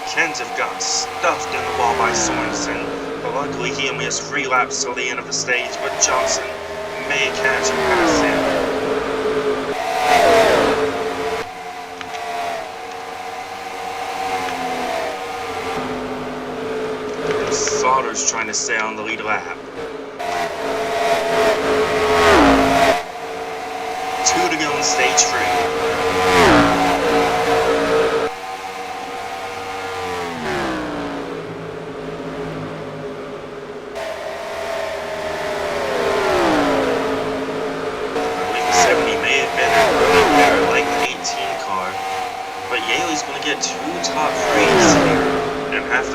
Speaker 1: Kenseth got stuffed in the wall by Sorensen, but luckily he only has 3 laps till the end of the stage. But Johnson may catch and pass him. Sauter's trying to stay on the lead lap. 2 to go in stage 3.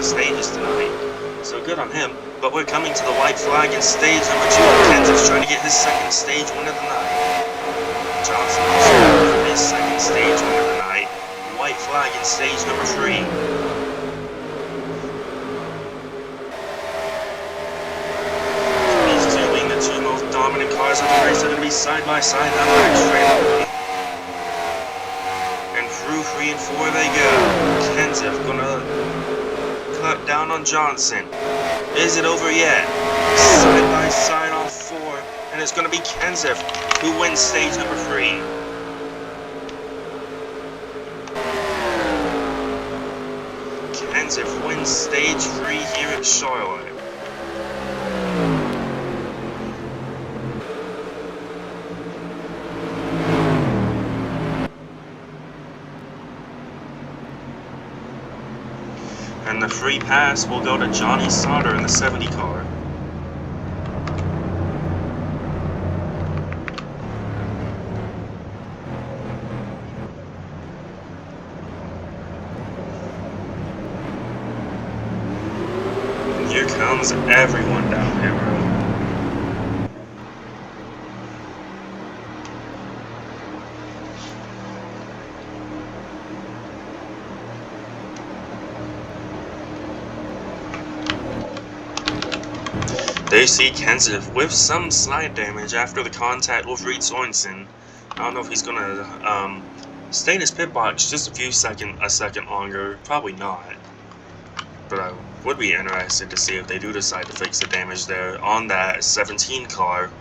Speaker 1: the stages tonight, so good on him. But we're coming to the white flag in stage number 2. Kenseth's trying to get his second stage win of the night. Johnson also for his second stage win of the night. White flag in stage number 3. These two being the two most dominant cars of the race are going to be side by side down the back straightaway. And through 3 and 4 they go. Kenseth gonna cut down on Johnson. Is it over yet? Side by side on 4, and it's gonna be Kenseth who wins stage number 3. Kenseth wins stage 3 here at Charlotte. And the free pass will go to Johnny Sauter in the 70 car. And here comes everyone down pit road. They see Kenseth with some slight damage after the contact with Reed Sorensen. I don't know if he's gonna stay in his pit box just a second longer. Probably not. But I would be interested to see if they do decide to fix the damage there on that 17 car.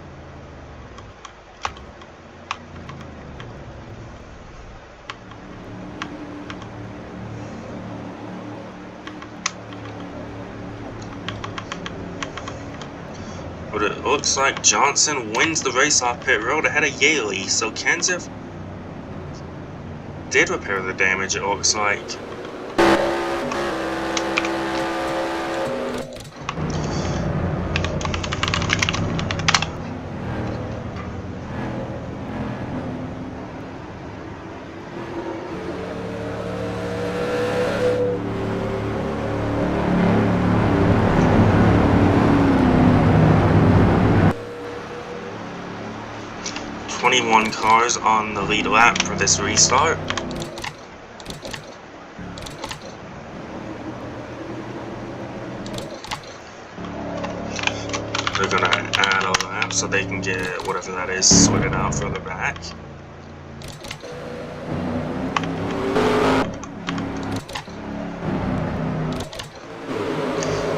Speaker 1: But it looks like Johnson wins the race off pit road ahead of Yaley, so Kenseth did repair the damage, it looks like. 21 cars on the lead lap for this restart. They're gonna add a lap so they can get whatever that is sorted out further back.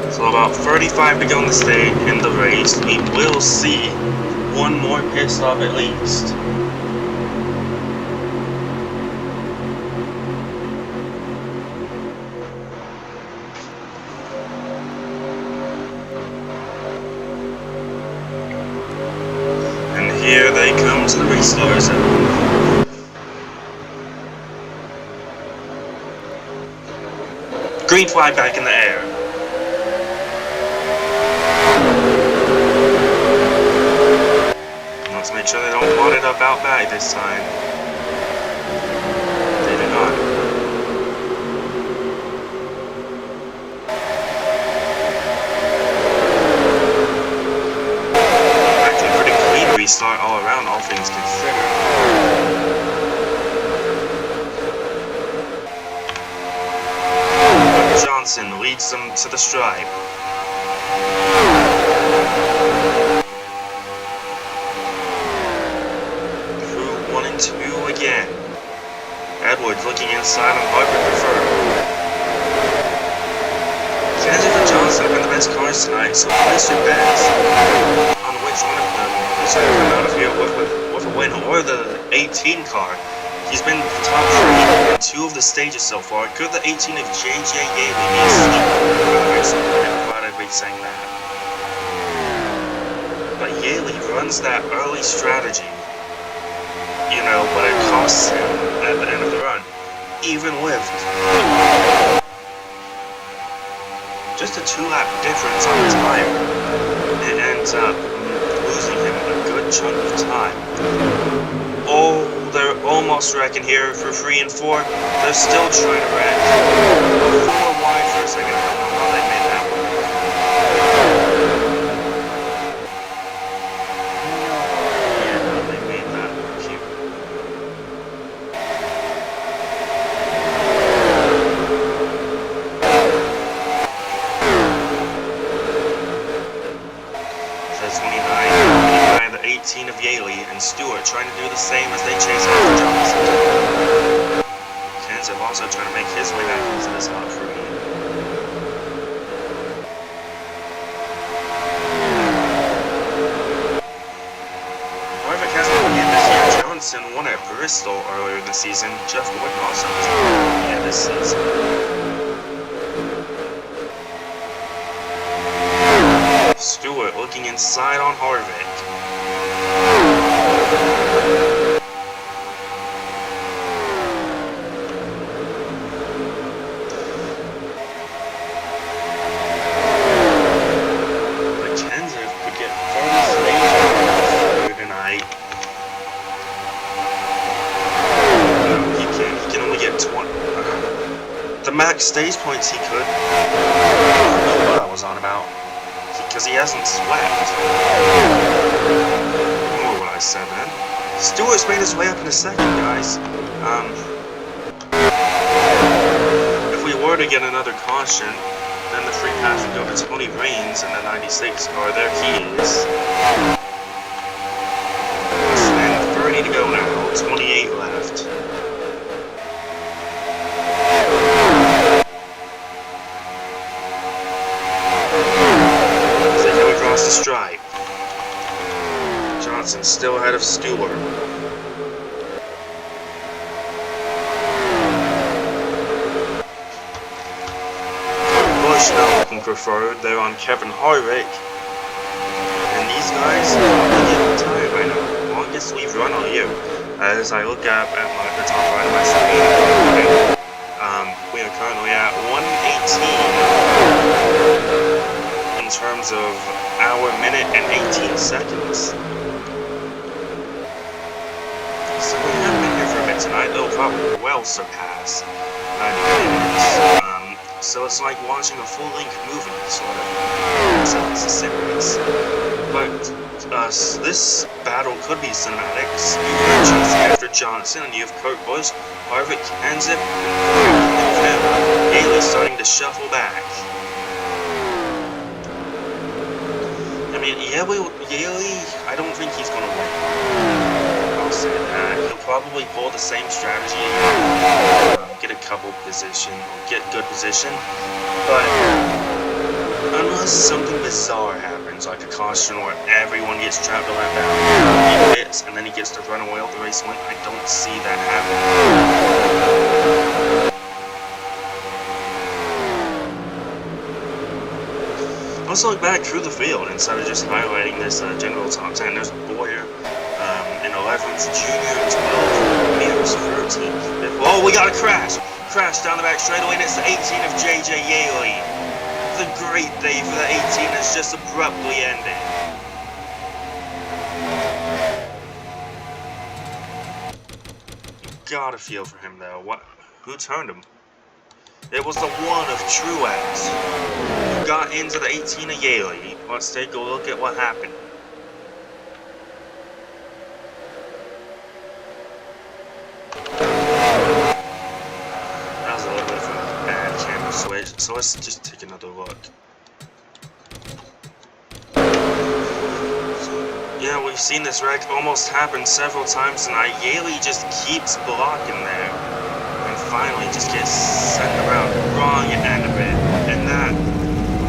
Speaker 1: So about 35 to go in the race. We will see one more pit stop at least. And here they come to the restart zone. Green flag back in the air. Let's make sure they don't wad it up out back this time. They did not. Actually, pretty clean restart all around, all things considered. Johnson leads them to the stripe. Again. Edwards looking inside on Harper preferred. Kenseth and Johnson have been the best cars tonight, so place your bets on which one of them is going to come out of here with a win, or the 18 car. He's been top 3 in 2 of the stages so far. Could the 18 of JJ Yaley be a sleeper? I'm glad I'd be saying that. But Yaley runs that early strategy. You know, but it costs him at the end of the run. Even with just a 2-lap difference on his tire, it ends up losing him a good chunk of time. Oh, they're almost wrecking here for 3 and 4. They're still trying to wreck. 4 wide for a second. inside on Harvick. Max stage points he could. I don't know what I was on about. Because he hasn't swept. Ignore what I said then. Stewart's made his way up in a second, guys. If we were to get another caution, then the free pass would go to Tony Raines in the 96 car. There he is. And 30 to go now. 28 left. The stripe. Johnson still ahead of Stewart. Bush now looking for third. They're on Kevin Harvick. And these guys are getting tired right now. Longest we've run all year. As I look up at the top right of my screen, we are currently at 118 in terms of hour, minute, and 18 seconds. So we have been here for a bit tonight. It'll probably well surpass 90 minutes. So it's like watching a full-length movie, sort of. So it's a series. But this battle could be cinematic. You have Chelsea after Johnson, and you have Kurt Busch, Harvick, Kenseth, and Haley starting to shuffle back. I mean, Yaley, I don't think he's going to win. I'll say that. He'll probably pull the same strategy, get a couple position, or get good position, but unless something bizarre happens, like a caution where everyone gets trapped on that down, he hits, and then he gets to run away with the race win, I don't see that happening. Let's look back through the field instead of just highlighting this general top 10. There's Boyer in 11th, Junior 12th, Mears 13th. Oh, we got a crash! Crash down the back straightaway, and it's the 18 of JJ Yaley. The great day for the 18 has just abruptly ended. You gotta feel for him though. Who turned him? It was the one of Truex who got into the 18 of Yaley. Let's take a look at what happened. That was a little bit of a bad camera switch, so let's just take another look. Yeah, we've seen this wreck almost happen several times tonight. Yaley just keeps blocking there. Finally just gets sent around wrong end of it, and that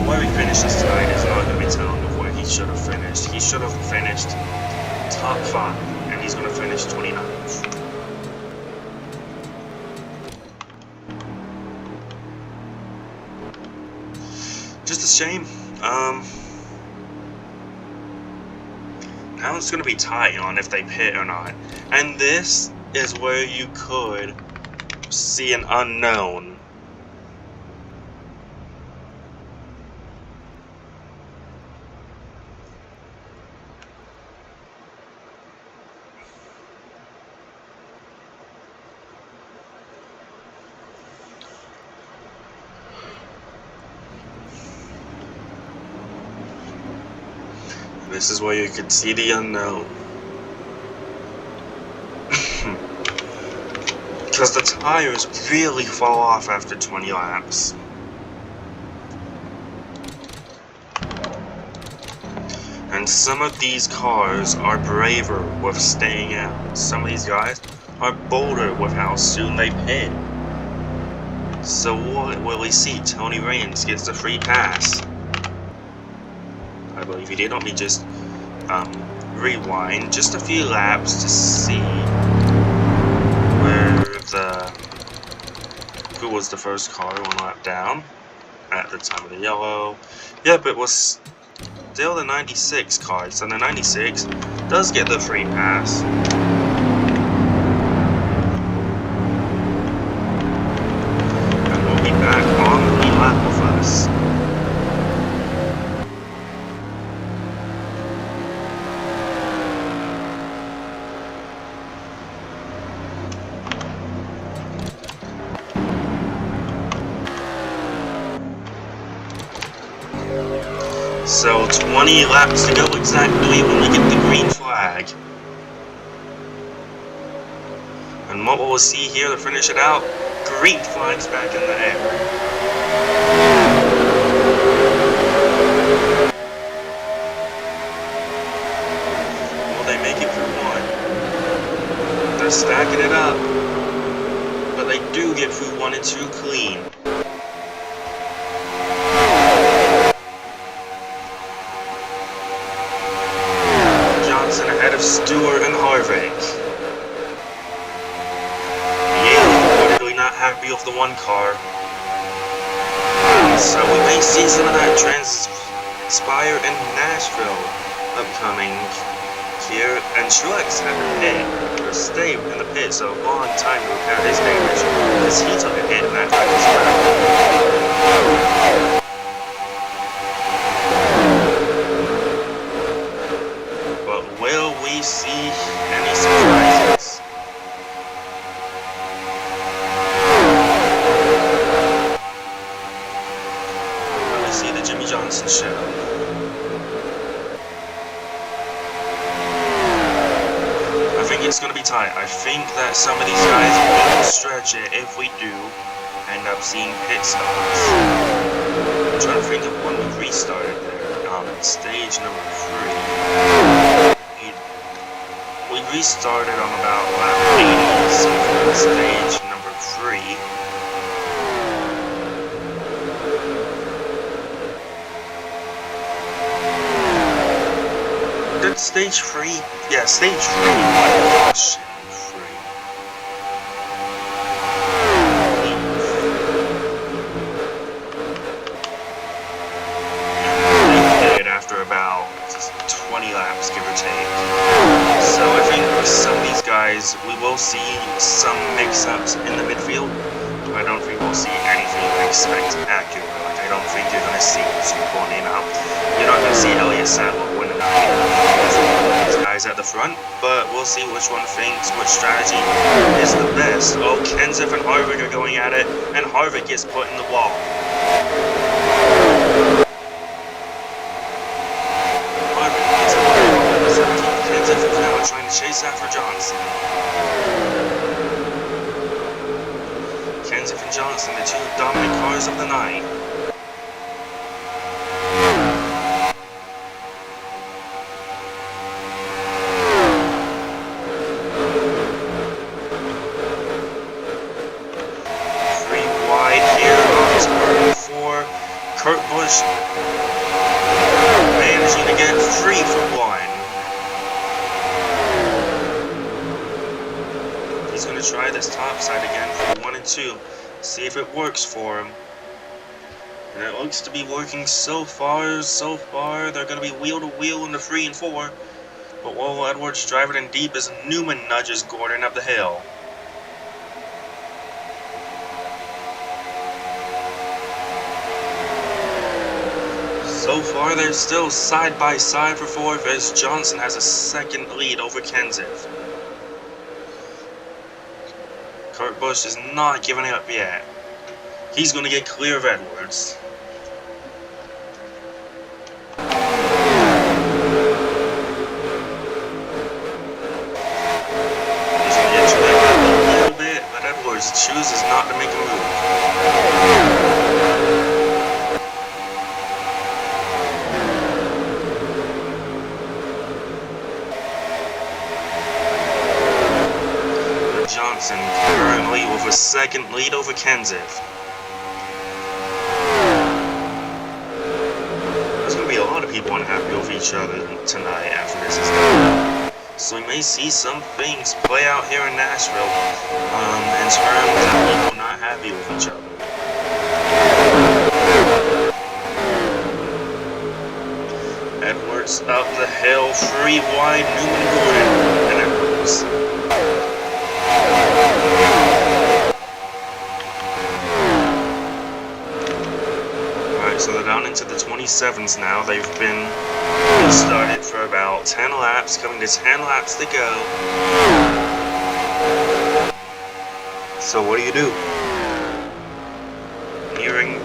Speaker 1: where he finishes tonight is not going to be telling of where he should have finished. He should have finished top 5, and he's going to finish 29th. Just a shame. Now it's going to be tight on if they pit or not, and this is where you could see an unknown. This is where you could see the unknown. Because the tires really fall off after 20 laps. And some of these cars are braver with staying out. Some of these guys are bolder with how soon they pit. So what will we see? Tony Raines gets the free pass. I believe he did. Let me just rewind just a few laps to see who was the first car 1 lap down at the time of the yellow. Yep, it was still the 96 card, so the 96 does get the free pass. And we'll be back on the lap with us. So 20 laps to go exactly when we get the green flag. And what we'll see here to finish it out, green flags back in the air. Will they make it for one? They're stacking it up. But they do get through 1 and 2 clean. Ahead of Stewart and Harvick. Yeah, really not happy with the one car. So we may see some of that transpire in Nashville upcoming here. And Truex had to hit or stay in the pit, so a long time to repair his damage because he took a hit in that track as well. See any surprises? Let me see the Jimmy Johnson show. I think it's going to be tight. I think that some of these guys will stretch it if we do end up seeing pit stops. I'm trying to think of when we restarted there. Stage number 3. We restarted on about lap 80, so for stage number 3. Did stage 3? Yeah, stage 3. Caution 3. They did after about 20 laps, give or take. So I think some of these guys, we will see some mix-ups in the midfield, but I don't think we'll see anything spectacular. Like, I don't think you're going to see Super name out. You're not going to see Elliott Sadler winning these guys at the front, but we'll see which one thinks which strategy is the best. Oh, Kenseth and Harvick are going at it, and Harvick gets put in the wall. Trying to chase after Johnson. Kenseth and Johnson, the two dominant cars of the night. Three wide here on turn 4. Kurt Busch managing to get free for 1. He's going to try this top side again for 1 and 2. See if it works for him. And it looks to be working so far. They're going to be wheel to wheel in the 3 and 4. But Will Edwards driving in deep as Newman nudges Gordon up the hill. So far they're still side by side for 4th as Johnson has a second lead over Kenseth. Kurt Busch is not giving up yet. He's going to get clear of Edwards. He's going to get back up a little bit, but Edwards chooses not to make a move. Johnson currently with a second lead over Kenseth. There's going to be a lot of people unhappy with each other tonight after this is done. So we may see some things play out here in Nashville in terms of people not happy with each other. Hill, 3 wide, Newman Gordon, and it works. Alright, so they're down into the 27s now. They've been restarted for about 10 laps, coming to 10 laps to go. So what do? Nearing,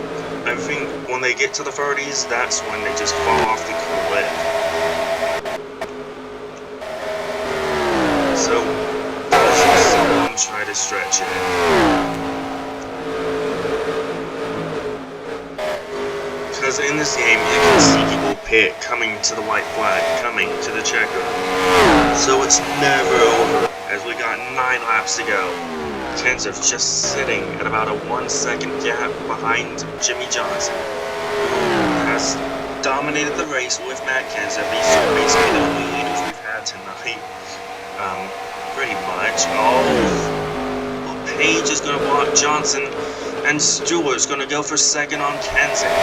Speaker 1: I think when they get to the 30s, that's when they just fall off the cliff. So, does someone try to stretch it? Because in this game, you can see people pit coming to the white flag, coming to the checker. So it's never over, as we got 9 laps to go. Kenseth just sitting at about a 1 second gap behind Jimmy Johnson, who has dominated the race with Matt Kenseth. These are basically the only leaders we've had tonight, pretty much. Page is going to block Johnson, and Stewart's going to go for second on Kenseth.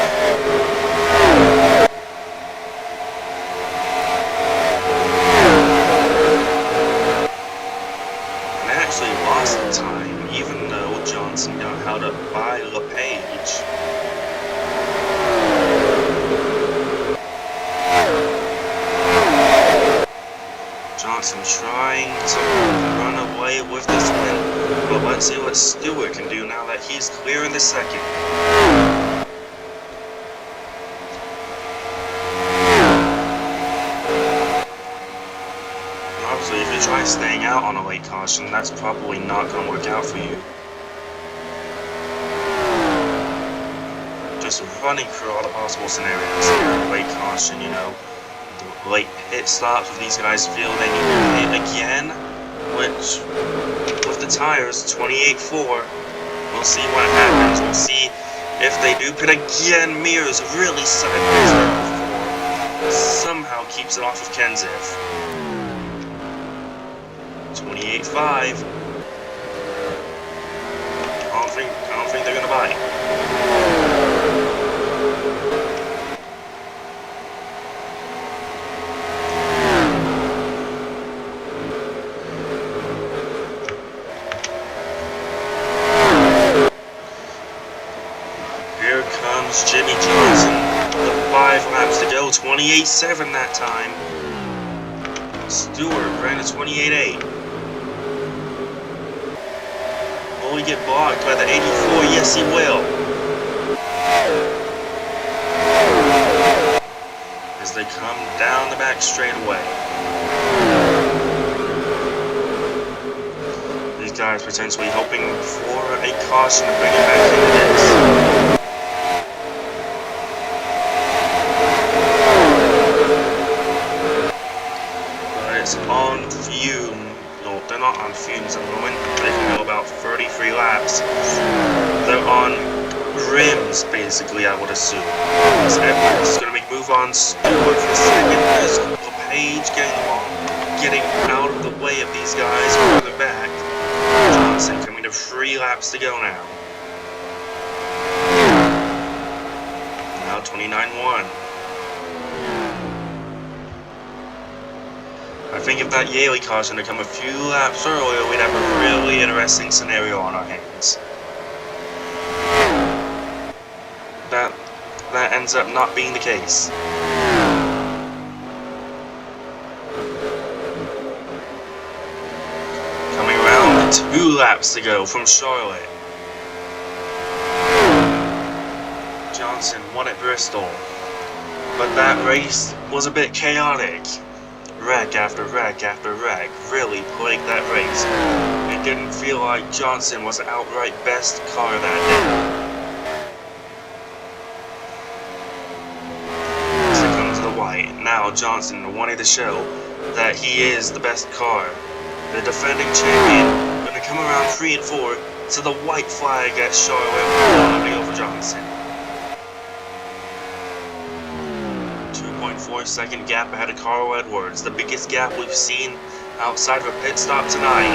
Speaker 1: Lost time, even though Johnson got held up by LePage. Johnson trying to run away with this win, but let's see what Stewart can do now that he's clear in the second. Obviously, if you try staying out on a late caution, that's probably not going to work out for you. Just running through all the possible scenarios here. Late caution, you know, the late pit stops if these guys feel they need to hit again, which, with the tires, 28.4, we'll see what happens. We'll see if they do pit again. Mears really sideways there before. Somehow keeps it off of Kenseth. 28.5. I don't think they're gonna bite. Here comes Jimmy Johnson. The 5 laps to go. 28.7 that time. Stewart ran a 28.8. Will he get blocked by the 84? Yes, he will. As they come down the back straightaway. These guys potentially hoping for a caution to bring it back into this. But it's on fume. No, they're not on fumes at the moment. They can go about 33 laps. They're on rims, basically, I would assume. As Edwards is going to make move on Stewart for second. There's LePage getting out of the way of these guys further back. Johnson coming to 3 laps to go now. Now 29.1. I think if that Yaley caution had come a few laps earlier, we'd have a really interesting scenario on our hands. That ends up not being the case. Coming around, 2 laps to go from Charlotte. Johnson won at Bristol, but that race was a bit chaotic. Wreck after wreck after wreck really plagued that race. It didn't feel like Johnson was the outright best car that day. As it comes to the white, now Johnson wanted to show that he is the best car. The defending champion going to come around 3 and 4 to the white flag at Charlotte, probably over Johnson. 2.4-second gap ahead of Carl Edwards, the biggest gap we've seen outside of a pit stop tonight.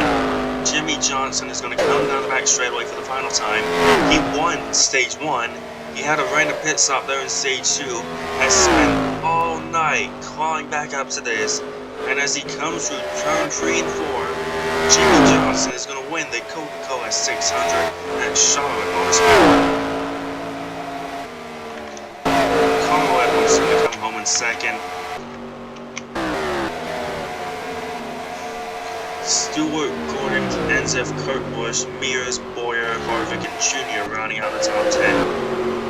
Speaker 1: Jimmy Johnson is going to come down the back straightaway for the final time. He won stage 1. He had a random pit stop there in stage 2. Has spent all night Knight clawing back up to this, and as he comes through turn 3 and 4, Jimmy Johnson is going to win the Coca-Cola 600 at Charlotte Motorsport. Carl Edwards is going to come home in second. Stewart, Gordon, Kenseth, Kurt Busch, Mears, Boyer, Harvick, and Jr. rounding out the top 10.